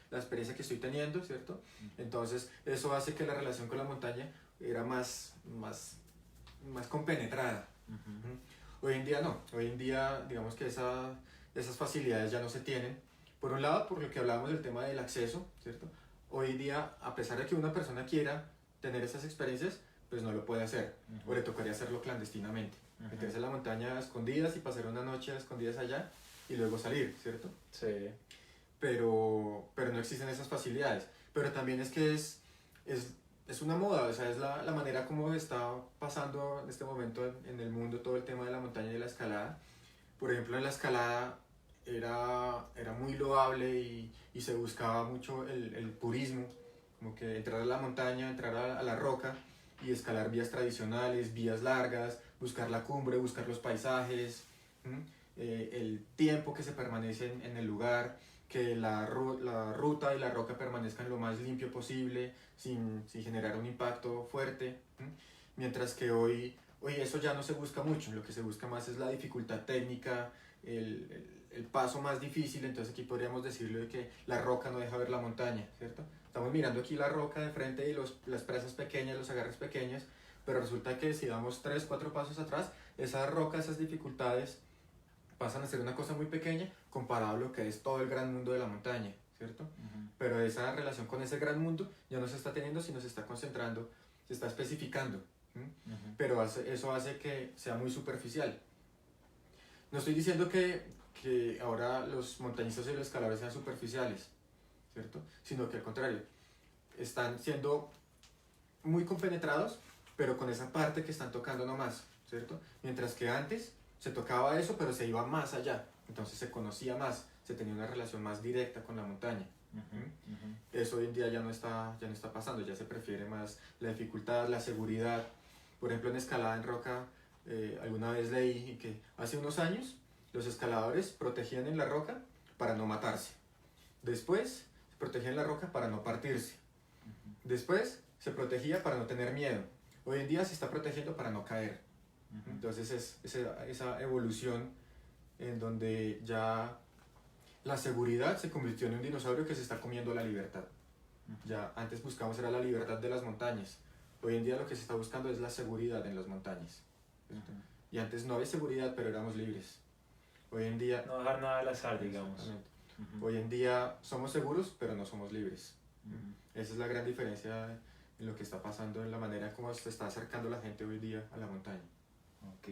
la experiencia que estoy teniendo, ¿cierto? Entonces eso hace que la relación con la montaña era más compenetrada. Hoy en día no, hoy en día digamos que esas facilidades ya no se tienen. Por un lado, por lo que hablábamos del tema del acceso, ¿cierto? Hoy en día, a pesar de que una persona quiera tener esas experiencias, pues no lo puede hacer, o le tocaría hacerlo clandestinamente, meterse a la montaña a escondidas y pasar una noche a escondidas allá y luego salir, ¿cierto? Sí. Pero no existen esas facilidades. Pero también es que es una moda, o sea, es la manera como está pasando en este momento en el mundo todo el tema de la montaña y de la escalada. Por ejemplo, en la escalada era muy loable y se buscaba mucho el purismo, como que entrar a la montaña, entrar a la roca y escalar vías tradicionales, vías largas, buscar la cumbre, buscar los paisajes, el tiempo que se permanece en el lugar, que la ruta y la roca permanezcan lo más limpio posible, sin generar un impacto fuerte, mientras que hoy Hoy eso ya no se busca mucho, lo que se busca más es la dificultad técnica, el paso más difícil. Entonces aquí podríamos decirlo de que la roca no deja ver la montaña, ¿cierto? Estamos mirando aquí la roca de frente y las presas pequeñas, los agarres pequeños, pero resulta que si damos 3, 4 pasos atrás, esa roca, esas dificultades pasan a ser una cosa muy pequeña comparado a lo que es todo el gran mundo de la montaña, ¿cierto? Pero esa relación con ese gran mundo ya no se está teniendo, sino se está concentrando, se está especificando. Pero eso hace que sea muy superficial. No estoy diciendo que ahora los montañistas y los escaladores sean superficiales, ¿cierto? Sino que al contrario, están siendo muy compenetrados, pero con esa parte que están tocando nomás, ¿cierto? Mientras que antes se tocaba eso, pero se iba más allá, entonces se conocía más, se tenía una relación más directa con la montaña. Eso hoy en día ya no está pasando, ya se prefiere más la dificultad, la seguridad. Por ejemplo, en escalada en roca, alguna vez leí que hace unos años los escaladores protegían en la roca para no matarse. Después se protegían en la roca para no partirse. Después se protegía para no tener miedo. Hoy en día se está protegiendo para no caer. Entonces es esa evolución en donde ya la seguridad se convirtió en un dinosaurio que se está comiendo la libertad. Ya antes buscábamos era la libertad de las montañas. Hoy en día lo que se está buscando es la seguridad en las montañas. Y antes no había seguridad, pero éramos libres. Hoy en día... No dejar nada al azar, digamos. Hoy en día somos seguros, pero no somos libres. Esa es la gran diferencia en lo que está pasando, en la manera como se está acercando la gente hoy día a la montaña. Ok.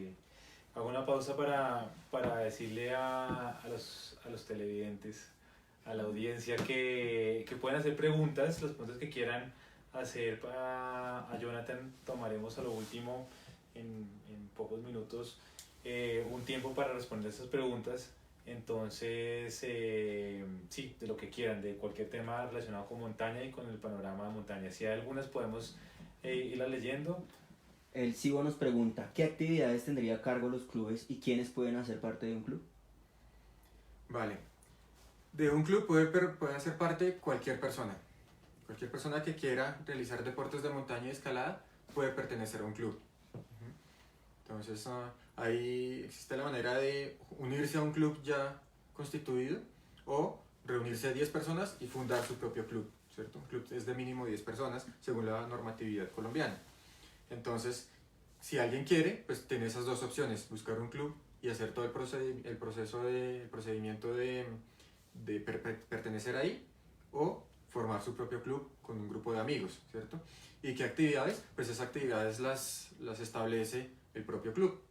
Hago una pausa para decirle a los televidentes, a la audiencia, que pueden hacer preguntas, los puntos que quieran hacer a Jonathan. Tomaremos a lo último, en pocos minutos, un tiempo para responder esas preguntas. Entonces, sí, de lo que quieran, de cualquier tema relacionado con montaña y con el panorama de montaña. Si hay algunas, podemos irlas leyendo. El Sibo nos pregunta, ¿qué actividades tendría a cargo los clubes y quiénes pueden hacer parte de un club? Vale. De un club puede hacer parte cualquier persona. Cualquier persona que quiera realizar deportes de montaña y escalada puede pertenecer a un club. Entonces, ahí existe la manera de unirse a un club ya constituido o reunirse 10 personas y fundar su propio club, ¿cierto? Un club es de mínimo 10 personas según la normatividad colombiana. Entonces, si alguien quiere, pues tiene esas dos opciones, buscar un club y hacer todo el procedimiento de pertenecer ahí, o formar su propio club con un grupo de amigos, ¿cierto? ¿Y qué actividades? Pues esas actividades las establece el propio club.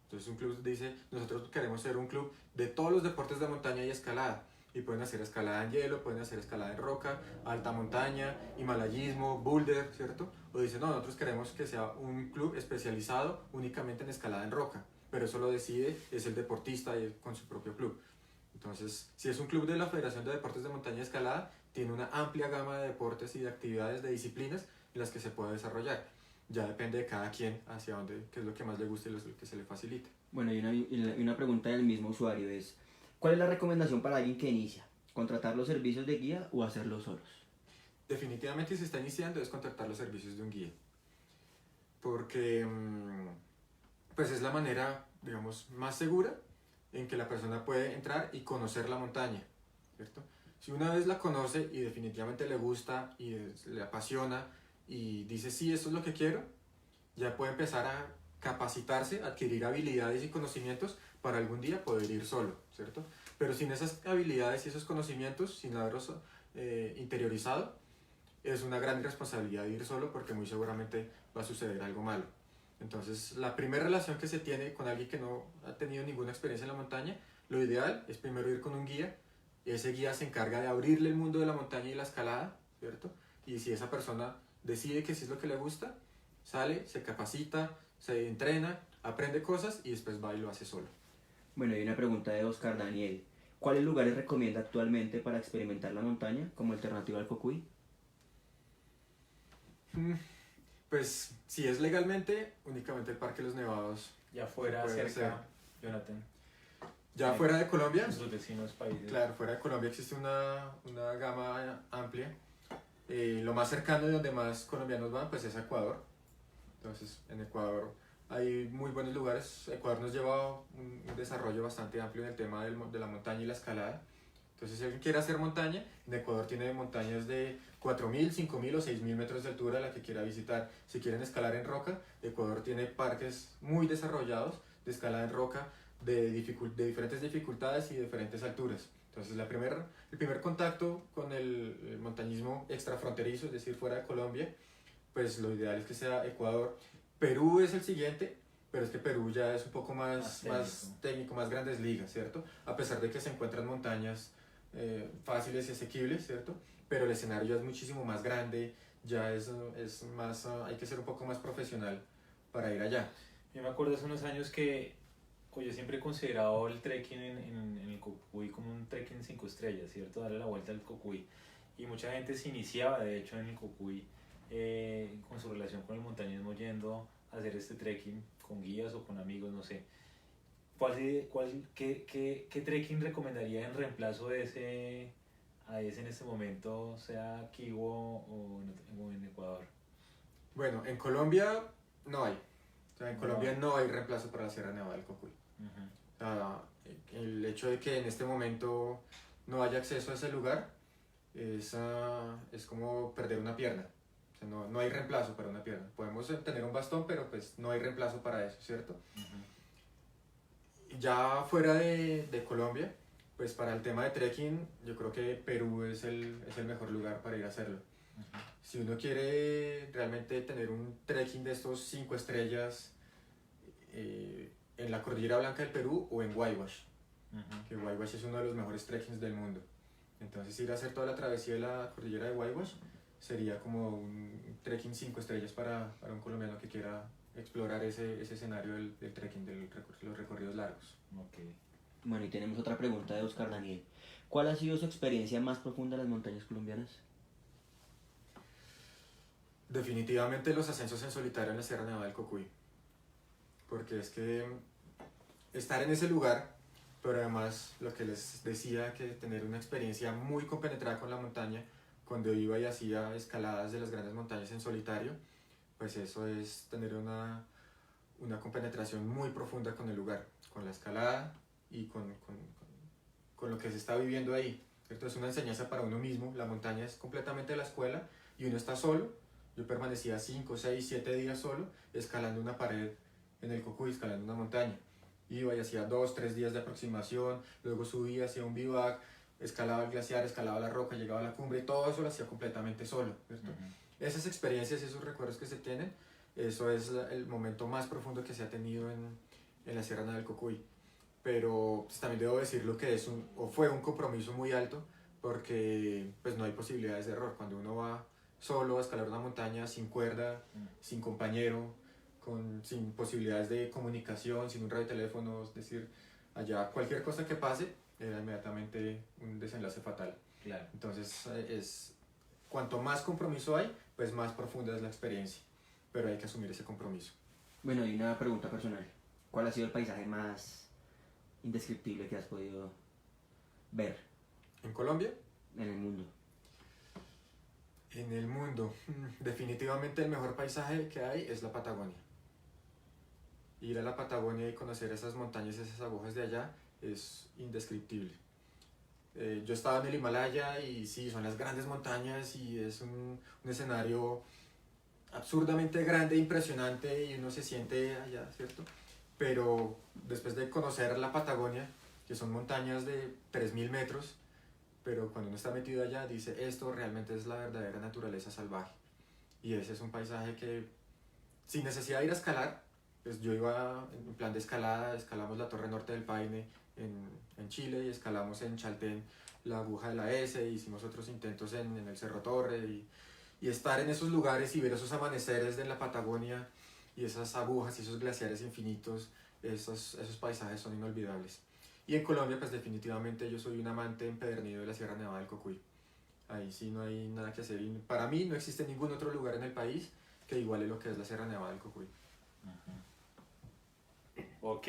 Entonces un club dice, nosotros queremos ser un club de todos los deportes de montaña y escalada. Y pueden hacer escalada en hielo, pueden hacer escalada en roca, alta montaña, himalayismo, boulder, ¿cierto? O dicen, no, nosotros queremos que sea un club especializado únicamente en escalada en roca, pero eso lo decide, es el deportista con su propio club. Entonces, si es un club de la Federación de Deportes de Montaña y Escalada, tiene una amplia gama de deportes y de actividades, de disciplinas en las que se puede desarrollar. Ya depende de cada quien hacia dónde, qué es lo que más le guste y lo que se le facilite. Bueno, y una pregunta del mismo usuario es, ¿cuál es la recomendación para alguien que inicia? ¿Contratar los servicios de guía o hacerlo solos? Definitivamente, si se está iniciando, es contratar los servicios de un guía. Porque pues es la manera, digamos, más segura en que la persona puede entrar y conocer la montaña, ¿cierto? Si una vez la conoce y definitivamente le gusta y le apasiona y dice, sí, esto es lo que quiero, ya puede empezar a capacitarse, adquirir habilidades y conocimientos para algún día poder ir solo, ¿cierto? Pero sin esas habilidades y esos conocimientos, sin haberlos interiorizado, es una gran responsabilidad ir solo, porque muy seguramente va a suceder algo malo. Entonces, la primera relación que se tiene con alguien que no ha tenido ninguna experiencia en la montaña, lo ideal es primero ir con un guía. Ese guía se encarga de abrirle el mundo de la montaña y la escalada, ¿cierto? Y si esa persona decide que sí es lo que le gusta, sale, se capacita, se entrena, aprende cosas y después va y lo hace solo. Bueno, hay una pregunta de Oscar Daniel. ¿Cuáles lugares recomienda actualmente para experimentar la montaña como alternativa al Cocuy? Pues si es legalmente, únicamente el Parque Los Nevados. Ya fuera, cerca, Jonathan. Ya fuera de Colombia, Nuestros vecinos países. claro, fuera de Colombia existe una gama amplia. Lo más cercano de donde más colombianos van, pues es Ecuador. Entonces, en Ecuador hay muy buenos lugares. Ecuador nos lleva un desarrollo bastante amplio en el tema de la montaña y la escalada. Entonces, si alguien quiere hacer montaña, en Ecuador tiene montañas de 4.000, 5.000 o 6.000 metros de altura la que quiera visitar. Si quieren escalar en roca, Ecuador tiene parques muy desarrollados de escalada en roca de diferentes dificultades y diferentes alturas. Entonces, el primer contacto con el montañismo extrafronterizo, es decir, fuera de Colombia, pues lo ideal es que sea Ecuador. Perú es el siguiente, pero es que Perú ya es un poco más técnico, más grandes ligas, ¿cierto? A pesar de que se encuentran montañas fáciles y asequibles, ¿cierto? Pero el escenario ya es muchísimo más grande, ya es más, hay que ser un poco más profesional para ir allá. Yo me acuerdo hace unos años que yo siempre he considerado el trekking en el Cocuy como un trekking 5 estrellas, ¿cierto? Darle la vuelta al Cocuy. Y mucha gente se iniciaba, de hecho, en el Cocuy con su relación con el montañismo yendo a hacer este trekking con guías o con amigos, no sé. ¿Qué trekking recomendaría en reemplazo de ese en este momento, sea aquí o en Ecuador? Bueno, en Colombia no hay. O sea, en No Colombia hay. no hay reemplazo para la Sierra Nevada del Cocuy. Ujú. El hecho de que en este momento no haya acceso a ese lugar es como perder una pierna. O sea, no hay reemplazo para una pierna. Podemos tener un bastón, pero pues no hay reemplazo para eso, ¿cierto? Ujú. Ya fuera de Colombia, pues para el tema de trekking, yo creo que Perú es el mejor lugar para ir a hacerlo. Ujú. Si uno quiere realmente tener un trekking de estos 5 estrellas en la Cordillera Blanca del Perú o en Guaywash, Ujú. que Guaywash es uno de los mejores trekkings del mundo. Entonces ir a hacer toda la travesía de la Cordillera de Guaywash sería como un trekking 5 estrellas para un colombiano que quiera explorar ese escenario del trekking, los recorridos largos. Ok. Bueno, y tenemos otra pregunta de Oscar Daniel. ¿Cuál ha sido su experiencia más profunda en las montañas colombianas? Definitivamente los ascensos en solitario en la Sierra Nevada del Cocuy, porque es que estar en ese lugar, pero además lo que les decía, que tener una experiencia muy compenetrada con la montaña, cuando iba y hacía escaladas de las grandes montañas en solitario, pues eso es tener una compenetración muy profunda con el lugar, con la escalada y con lo que se está viviendo ahí, ¿cierto? Es una enseñanza para uno mismo, la montaña es completamente la escuela y uno está solo. Yo permanecía 5, 6, 7 días solo, escalando una pared en el Cocuy, escalando una montaña. Iba y hacía 2, 3 días de aproximación, luego subía, hacía un bivac, escalaba el glaciar, escalaba la roca, llegaba a la cumbre, y todo eso lo hacía completamente solo, ¿cierto? Ujú. Esas experiencias y esos recuerdos que se tienen, eso es el momento más profundo que se ha tenido en la Sierra Nevada del Cocuy. Pero pues, también debo decirlo que fue un compromiso muy alto, porque pues no hay posibilidades de error. Cuando uno va solo a escalar una montaña sin cuerda, sin compañero, sin posibilidades de comunicación, sin un radioteléfono, es decir, allá cualquier cosa que pase era inmediatamente un desenlace fatal. Claro. Entonces, cuanto más compromiso hay, pues más profunda es la experiencia, pero hay que asumir ese compromiso. Bueno, y una pregunta personal. ¿Cuál ha sido el paisaje más indescriptible que has podido ver En Colombia, en el mundo? en el mundo, definitivamente el mejor paisaje que hay es la Patagonia. Ir a la Patagonia y conocer esas montañas, esas agujas de allá, es indescriptible. Yo estaba en el Himalaya y sí, son las grandes montañas y es un escenario absurdamente grande, impresionante y uno se siente allá, ¿cierto? Pero después de conocer la Patagonia, que son montañas de 3.000 metros, pero cuando uno está metido allá dice, esto realmente es la verdadera naturaleza salvaje. Y ese es un paisaje que, sin necesidad de ir a escalar, pues yo iba en plan de escalada, escalamos la Torre Norte del Paine en Chile y escalamos en Chaltén la aguja de la S, hicimos otros intentos en el Cerro Torre y estar en esos lugares y ver esos amaneceres de la Patagonia y esas agujas y esos glaciares infinitos, esos paisajes son inolvidables. Y en Colombia, pues definitivamente yo soy un amante empedernido de la Sierra Nevada del Cocuy. Ahí sí no hay nada que hacer. Y para mí no existe ningún otro lugar en el país que iguale lo que es la Sierra Nevada del Cocuy. Ok,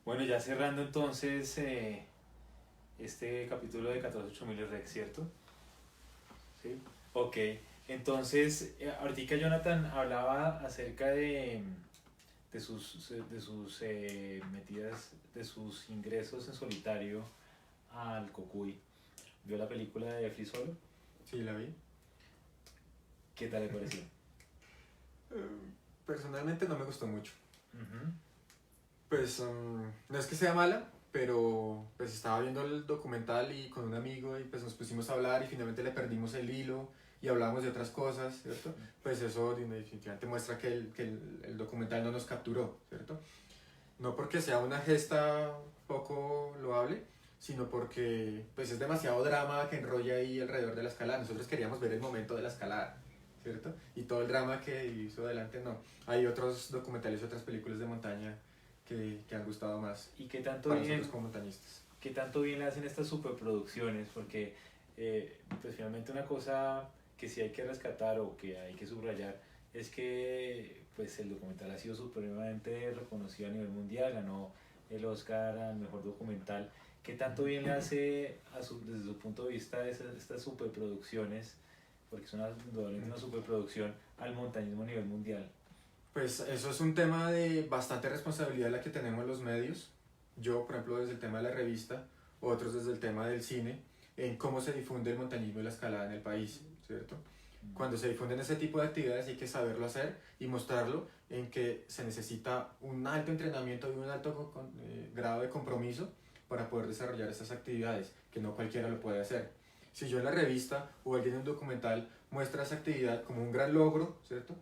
bueno, ya cerrando entonces este capítulo de 14.8000 Rex, ¿cierto? Sí. Ok, entonces ahorita Jonathan hablaba acerca de metidas, de sus ingresos en solitario al Cocuy. ¿Vio la película de Free Solo? Sí, la vi. ¿Qué tal le pareció? Personalmente no me gustó mucho. Ujú. Pues no es que sea mala, pero pues estaba viendo el documental y con un amigo y pues nos pusimos a hablar y finalmente le perdimos el hilo y hablamos de otras cosas, ¿cierto? Pues eso definitivamente muestra que el documental no nos capturó, ¿cierto? No porque sea una gesta poco loable, sino porque pues es demasiado drama que enrolla ahí alrededor de la escalada. Nosotros queríamos ver el momento de la escalada, ¿cierto? Y todo el drama que hizo adelante, no. Hay otros documentales, otras películas de montaña que han gustado más ¿Y qué tanto para bien, nosotros como montañistas. qué tanto bien le hacen estas superproducciones? Porque pues finalmente una cosa que sí hay que rescatar o que hay que subrayar es que pues el documental ha sido supremamente reconocido a nivel mundial, ganó el Oscar al mejor documental. ¿Qué tanto bien le hace desde su punto de vista estas superproducciones, porque es indudablemente una superproducción, al montañismo a nivel mundial? Pues eso es un tema de bastante responsabilidad la que tenemos los medios. Yo, por ejemplo, desde el tema de la revista, otros desde el tema del cine, en cómo se difunde el montañismo y la escalada en el país, ¿cierto? Cuando se difunden ese tipo de actividades hay que saberlo hacer y mostrarlo en que se necesita un alto entrenamiento y un alto grado de compromiso para poder desarrollar estas actividades, que no cualquiera lo puede hacer. Si yo en la revista o alguien en un documental muestra esa actividad como un gran logro, ¿cierto?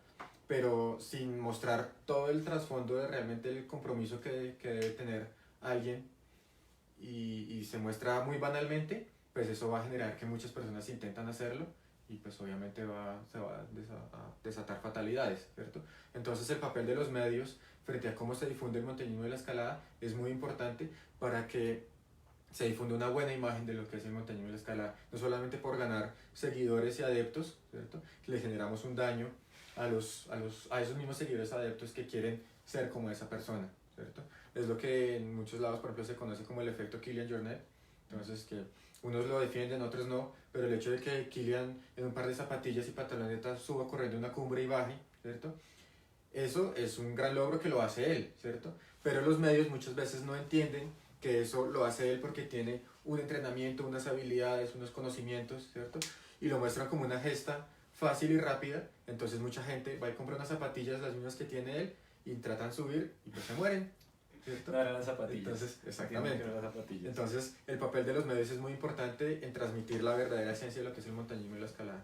Pero sin mostrar todo el trasfondo de realmente el compromiso que debe tener alguien y se muestra muy banalmente, pues eso va a generar que muchas personas intentan hacerlo y pues obviamente se va a desatar fatalidades, ¿cierto? Entonces el papel de los medios frente a cómo se difunde el montañismo y la escalada es muy importante para que se difunda una buena imagen de lo que es el montañismo y la escalada, no solamente por ganar seguidores y adeptos, ¿cierto? Que le generamos un daño a esos mismos seguidores adeptos que quieren ser como esa persona, ¿cierto? Es lo que en muchos lados, por ejemplo, se conoce como el efecto Kilian Jornet. Entonces, que unos lo defienden, otros no, pero el hecho de que Kilian en un par de zapatillas y pantalonetas suba corriendo una cumbre y baje, ¿cierto? Eso es un gran logro que lo hace él, ¿cierto? Pero los medios muchas veces no entienden que eso lo hace él porque tiene un entrenamiento, unas habilidades, unos conocimientos, ¿cierto? Y lo muestran como una gesta fácil y rápida, entonces mucha gente va y compra unas zapatillas, las mismas que tiene él, y tratan de subir y pues se mueren, ¿cierto? No eran las zapatillas. Entonces, exactamente. No eran las zapatillas. Entonces, el papel de los medios es muy importante en transmitir la verdadera esencia de lo que es el montañismo y la escalada.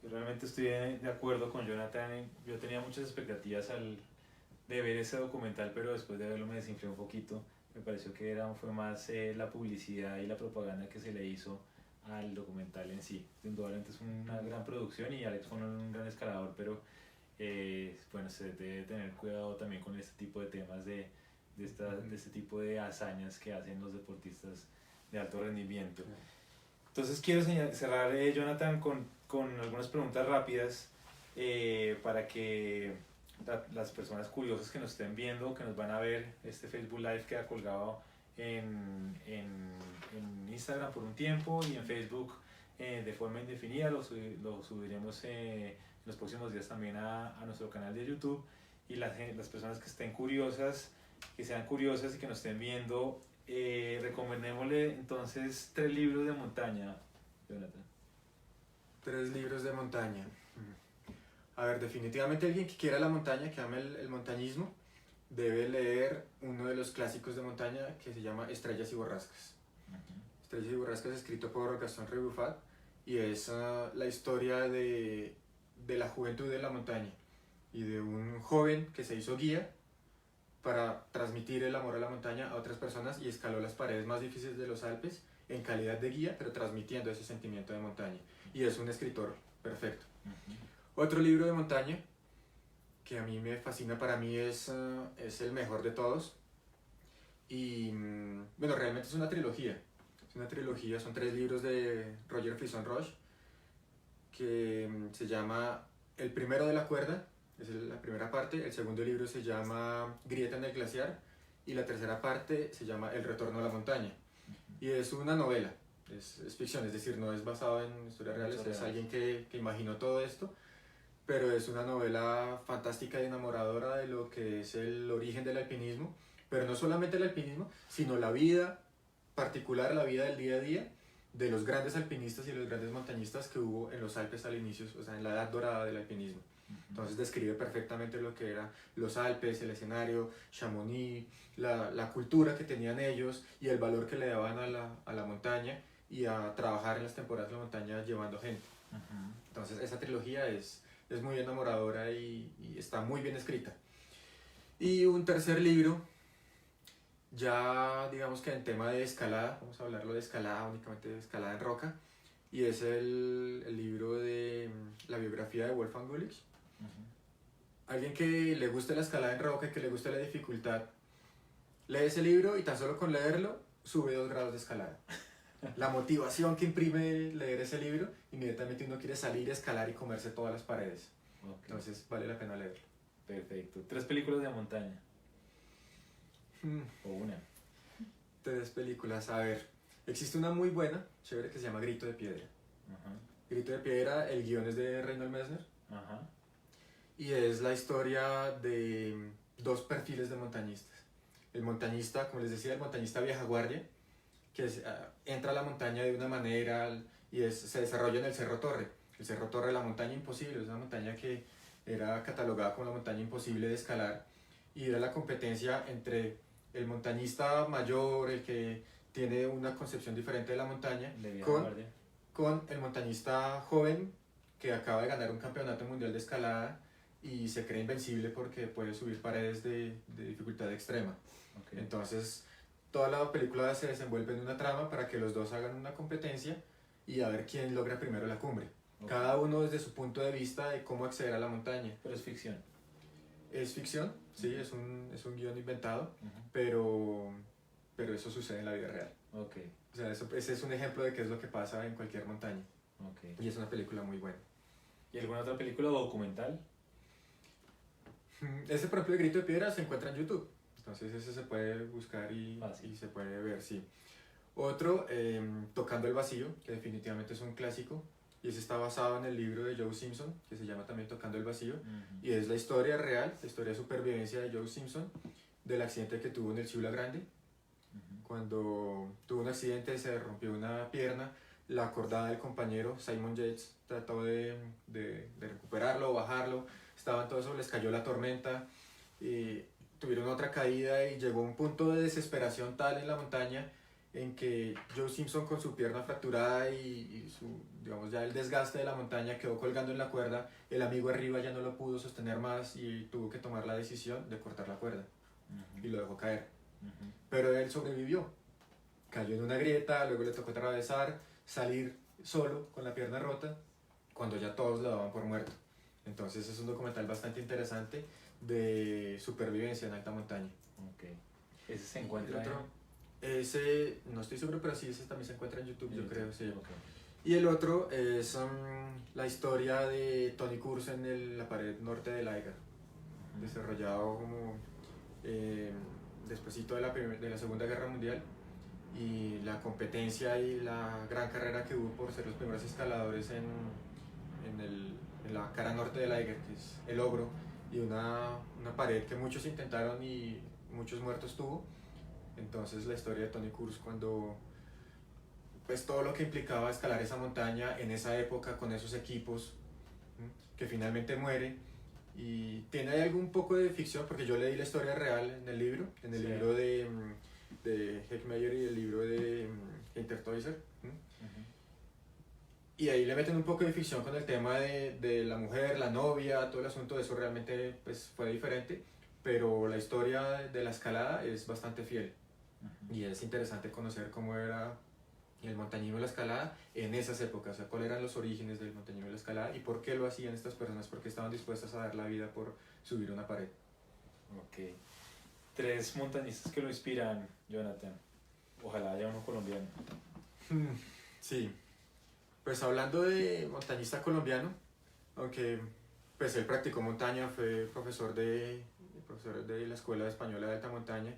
Yo realmente estoy de acuerdo con Jonathan. Yo tenía muchas expectativas de ver ese documental, pero después de verlo me desinflé un poquito. Me pareció que fue más la publicidad y la propaganda que se le hizo al documental en sí. Indudablemente es una gran producción y Alex fue un gran escalador, pero bueno, se debe tener cuidado también con este tipo de temas de este tipo de hazañas que hacen los deportistas de alto rendimiento. Entonces quiero cerrar, Jonathan, con algunas preguntas rápidas para que las personas curiosas que nos estén viendo, que nos van a ver, este Facebook Live queda colgado en Instagram por un tiempo y en Facebook de forma indefinida. Lo subiremos en los próximos días también a nuestro canal de YouTube. Y las personas que estén curiosas, que sean curiosas y que nos estén viendo, recomendémosle entonces 3 libros de montaña, Jonathan. 3 libros de montaña. A ver, definitivamente alguien que quiera la montaña, que ame el montañismo, debe leer uno de los clásicos de montaña que se llama Estrellas y Borrascas. Estrellas y Borrascas, escrito por Gastón Rebuffat, y es la historia de la juventud de la montaña y de un joven que se hizo guía para transmitir el amor a la montaña a otras personas y escaló las paredes más difíciles de los Alpes en calidad de guía, pero transmitiendo ese sentimiento de montaña. Y es un escritor perfecto. Otro libro de montaña que a mí me fascina, para mí es el mejor de todos. Y bueno, realmente es una trilogía. Es una trilogía, son 3 libros de Roger Fisson-Roche que se llama El primero de la cuerda, es la primera parte. El segundo libro se llama Grieta en el glaciar y la tercera parte se llama El retorno a la montaña. Y es una novela, es ficción, es decir, no es basado en historias reales, es alguien que imaginó todo esto, pero es una novela fantástica y enamoradora de lo que es el origen del alpinismo, pero no solamente el alpinismo, sino la vida particular, la vida del día a día de los grandes alpinistas y los grandes montañistas que hubo en los Alpes al inicio, o sea, en la edad dorada del alpinismo. Entonces describe perfectamente lo que eran los Alpes, el escenario, Chamonix, la cultura que tenían ellos y el valor que le daban a la montaña y a trabajar en las temporadas de la montaña llevando gente. Entonces esa trilogía es muy enamoradora y está muy bien escrita. Y un tercer libro, ya digamos que en tema de escalada, vamos a hablarlo de escalada, únicamente de escalada en roca, y es el libro de la biografía de Wolfgang Gulich. Alguien que le guste la escalada en roca y que le guste la dificultad, lee ese libro y tan solo con leerlo sube 2 grados de escalada. La motivación que imprime leer ese libro, inmediatamente uno quiere salir, escalar y comerse todas las paredes. Ok, Entonces vale la pena leerlo. perfecto. 3 películas de montaña. Mm, O una. 3 películas, a ver. Existe una muy buena, chévere, que se llama Grito de Piedra. Ajá. Grito de Piedra, el guión es de Reinhold Messner Ajá. y es la historia de 2 perfiles de montañistas. El montañista, como les decía, el montañista vieja guardia, que entra a la montaña de una manera y se desarrolla en el Cerro Torre. El Cerro Torre, la montaña imposible, es una montaña que era catalogada como la montaña imposible de escalar y era la competencia entre el montañista mayor, el que tiene una concepción diferente de la montaña, De vieja con guardia. con el montañista joven que acaba de ganar un campeonato mundial de escalada y se cree invencible porque puede subir paredes de dificultad extrema. Ok. Entonces, toda la película se desenvuelve en una trama para que los dos hagan una competencia y a ver quién logra primero la cumbre. Ok. Cada uno desde su punto de vista de cómo acceder a la montaña. Pero es ficción. Es ficción, sí, es un guión inventado, Ujú. pero eso sucede en la vida real. Ok. O sea, ese es un ejemplo de qué es lo que pasa en cualquier montaña. Ok. Y es una película muy buena. ¿Y alguna otra película o documental? Ese propio Grito de Piedra se encuentra en YouTube. Entonces ese se puede buscar Fácil. y se puede ver, sí. Otro, Tocando el Vacío, que definitivamente es un clásico. Y ese está basado en el libro de Joe Simpson, que se llama también Tocando el Vacío. Ujú. Y es la historia real, la historia de supervivencia de Joe Simpson, del accidente que tuvo en el Ciula Grande. Ujú. Cuando tuvo un accidente, se rompió una pierna. La cordada del compañero, Simon Yates, trató de recuperarlo o bajarlo. Estaban todos eso, les cayó la tormenta. Y tuvieron otra caída y llegó un punto de desesperación tal en la montaña en que Joe Simpson con su pierna fracturada y su, digamos, ya el desgaste de la montaña quedó colgando en la cuerda. El amigo arriba ya no lo pudo sostener más y tuvo que tomar la decisión de cortar la cuerda Ujú. y lo dejó caer. Ujú. Pero él sobrevivió. Cayó en una grieta, luego le tocó atravesar, salir solo con la pierna rota, cuando ya todos lo daban por muerto. Entonces es un documental bastante interesante de supervivencia en alta montaña. Ok. Ese se Y encuentra el otro, ese, no estoy seguro, pero sí, ese también se encuentra en YouTube, yo creo, sí. Ok. Y el otro es la historia de Tony Curso en la pared norte del Eiger, Ujú. desarrollado como despuesito de la Segunda Guerra Mundial, y la competencia y la gran carrera que hubo por ser los primeros escaladores en la cara norte del Eiger, que es el Ogro, y una pared que muchos intentaron y muchos muertos tuvo. Entonces la historia de Tony Kurz cuando pues todo lo que implicaba escalar esa montaña en esa época con esos equipos, que finalmente muere. Y tiene ahí algún poco de ficción porque yo leí la historia real en el libro Sí. libro de Heckmeyer y el libro de Hintertoiser. Ujú. Y ahí le meten un poco de ficción con el tema de la mujer, la novia, todo el asunto de eso realmente pues, fue diferente, pero la historia de la escalada es bastante fiel. Ujú. Y es interesante conocer cómo era el montañismo y la escalada en esas épocas, o sea, cuáles eran los orígenes del montañismo y la escalada y por qué lo hacían estas personas, por qué estaban dispuestas a dar la vida por subir una pared. Ok. 3 montañistas que lo inspiran, Jonathan. Ojalá haya uno colombiano. Sí, pues hablando de montañista colombiano, aunque pues él practicó montaña, fue profesor de la Escuela Española de Alta Montaña,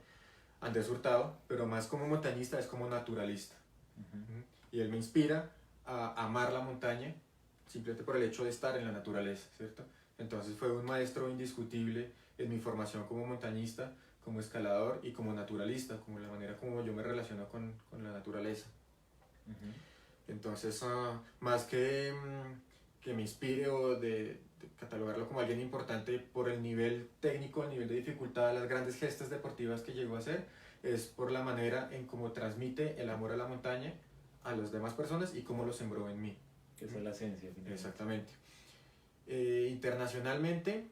Andrés Hurtado, pero más como montañista es como naturalista. Ujú. Y él me inspira a amar la montaña simplemente por el hecho de estar en la naturaleza, ¿cierto? Entonces fue un maestro indiscutible en mi formación como montañista, como escalador y como naturalista, como la manera como yo me relaciono con la naturaleza. Entonces, más que me inspire o de catalogarlo como alguien importante por el nivel técnico, el nivel de dificultad, las grandes gestas deportivas que llegó a hacer, es por la manera en cómo transmite el amor a la montaña a las demás personas y cómo lo sembró en mí. Esa es la esencia. Finalmente. Exactamente. Internacionalmente,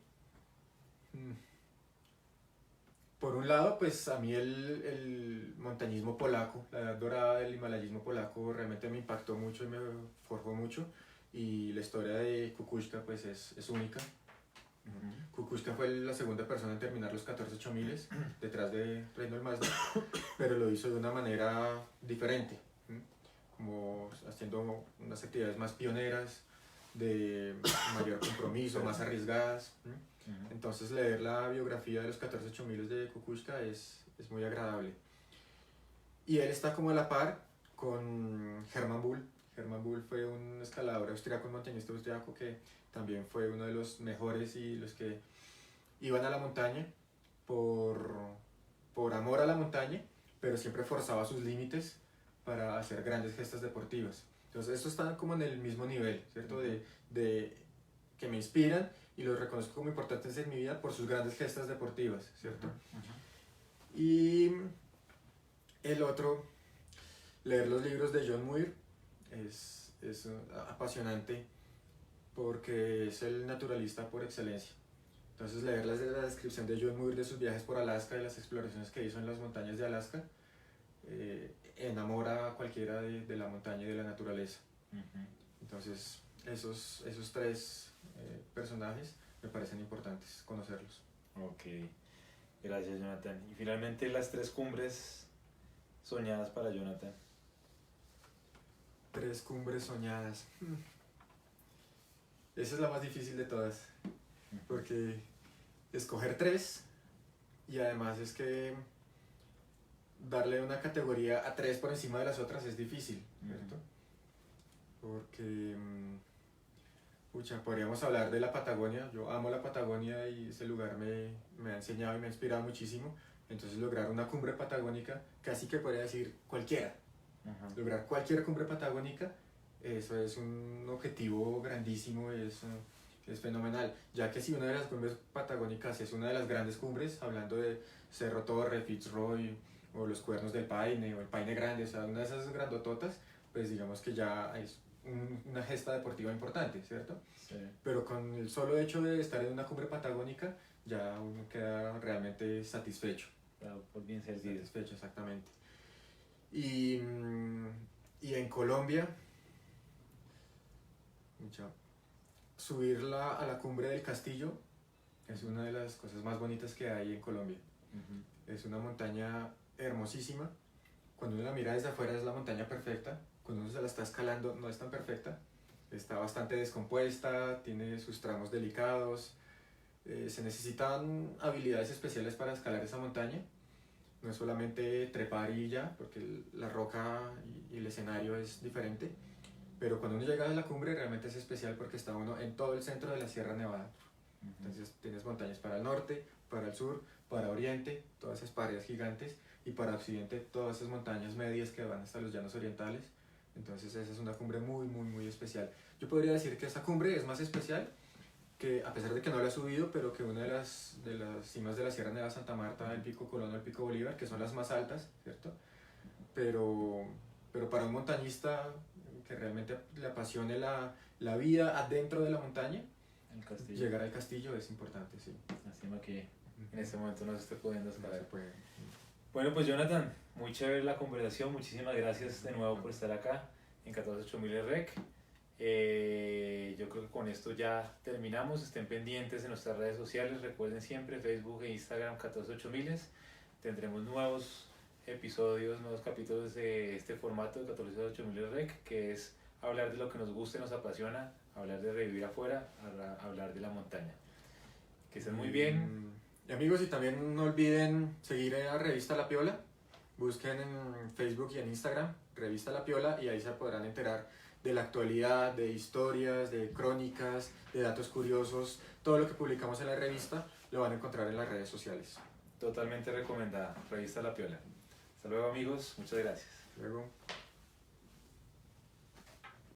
por un lado, pues a mí el montañismo polaco, la edad dorada del himalayismo polaco realmente me impactó mucho y me forjó mucho, y la historia de Kukuczka pues es única. Kukuczka fue la segunda persona en terminar los 14 8000 detrás de Reinhold Messner, pero lo hizo de una manera diferente, como haciendo unas actividades más pioneras, de mayor compromiso, más arriesgadas. Entonces leer la biografía de los 14 8000 de Kukuczka es muy agradable. Y él está como a la par con Hermann Bull. Hermann Bull fue un escalador austriaco, un montañista austriaco que también fue uno de los mejores y los que iban a la montaña por amor a la montaña, pero siempre forzaba sus límites para hacer grandes gestas deportivas. Entonces estos están como en el mismo nivel, ¿cierto? De que me inspiran y los reconozco como importantes en mi vida por sus grandes gestas deportivas, ¿cierto? Y el otro, leer los libros de John Muir es apasionante porque es el naturalista por excelencia. Entonces leer la descripción de John Muir de sus viajes por Alaska y las exploraciones que hizo en las montañas de Alaska enamora a cualquiera de la montaña y de la naturaleza. Entonces esos tres personajes me parecen importantes conocerlos. Ok, gracias Jonathan. Y finalmente las 3 cumbres soñadas para Jonathan. 3 cumbres soñadas. Esa es la más difícil de todas, porque escoger 3 y además es que darle una categoría a 3 por encima de las otras es difícil, ¿cierto? Porque podríamos hablar de la Patagonia. Yo amo la Patagonia y ese lugar me ha enseñado y me ha inspirado muchísimo. Entonces lograr una cumbre patagónica, casi que podría decir cualquiera, lograr cualquier cumbre patagónica, eso es un objetivo grandísimo, es fenomenal, ya que si una de las cumbres patagónicas es una de las grandes cumbres, hablando de Cerro Torre, Fitzroy, o los Cuernos del Paine, o el Paine Grande, o sea, una de esas grandototas, pues digamos que ya es una gesta deportiva importante, ¿cierto? Sí. Pero con el solo hecho de estar en una cumbre patagónica, ya uno queda realmente satisfecho. Claro, por bien servido. Satisfecho, exactamente. Y en Colombia, subir a la cumbre del Castillo es una de las cosas más bonitas que hay en Colombia. Es una montaña hermosísima. Cuando uno la mira desde afuera es la montaña perfecta. Cuando uno se la está escalando no es tan perfecta. Está bastante descompuesta, tiene sus tramos delicados. Se necesitan habilidades especiales para escalar esa montaña. No es solamente trepar y ya, porque la roca y el escenario es diferente. Pero cuando uno llega a la cumbre realmente es especial porque está uno en todo el centro de la Sierra Nevada. Entonces tienes montañas para el norte, para el sur, para oriente, todas esas paredes gigantes, y para occidente todas esas montañas medias que van hasta los llanos orientales. Entonces esa es una cumbre muy, muy, muy especial. Yo podría decir que esa cumbre es más especial que, a pesar de que no la he subido, pero que una de las cimas de la Sierra Nevada, Santa Marta, el Pico Colón, el Pico Bolívar, que son las más altas, ¿cierto? Pero para un montañista que realmente le apasione la vida adentro de la montaña, El castillo. llegar al castillo es importante, sí. Lástima que en este momento no se esté pudiendo No escalar. se puede. Bueno, pues Jonathan, muy chévere la conversación. Muchísimas gracias de nuevo por estar acá en 148.000 Rec. Yo creo que con esto ya terminamos. Estén pendientes en nuestras redes sociales. Recuerden siempre Facebook e Instagram 148.000. Tendremos nuevos episodios, nuevos capítulos de este formato de 148.000 Rec, que es hablar de lo que nos gusta y nos apasiona, hablar de revivir afuera, hablar de la montaña. Que estén muy bien. Y amigos, y también no olviden seguir a Revista La Piola. Busquen en Facebook y en Instagram Revista La Piola y ahí se podrán enterar de la actualidad, de historias, de crónicas, de datos curiosos. Todo lo que publicamos en la revista lo van a encontrar en las redes sociales. Totalmente recomendada, Revista La Piola. Hasta luego amigos, muchas gracias. Luego.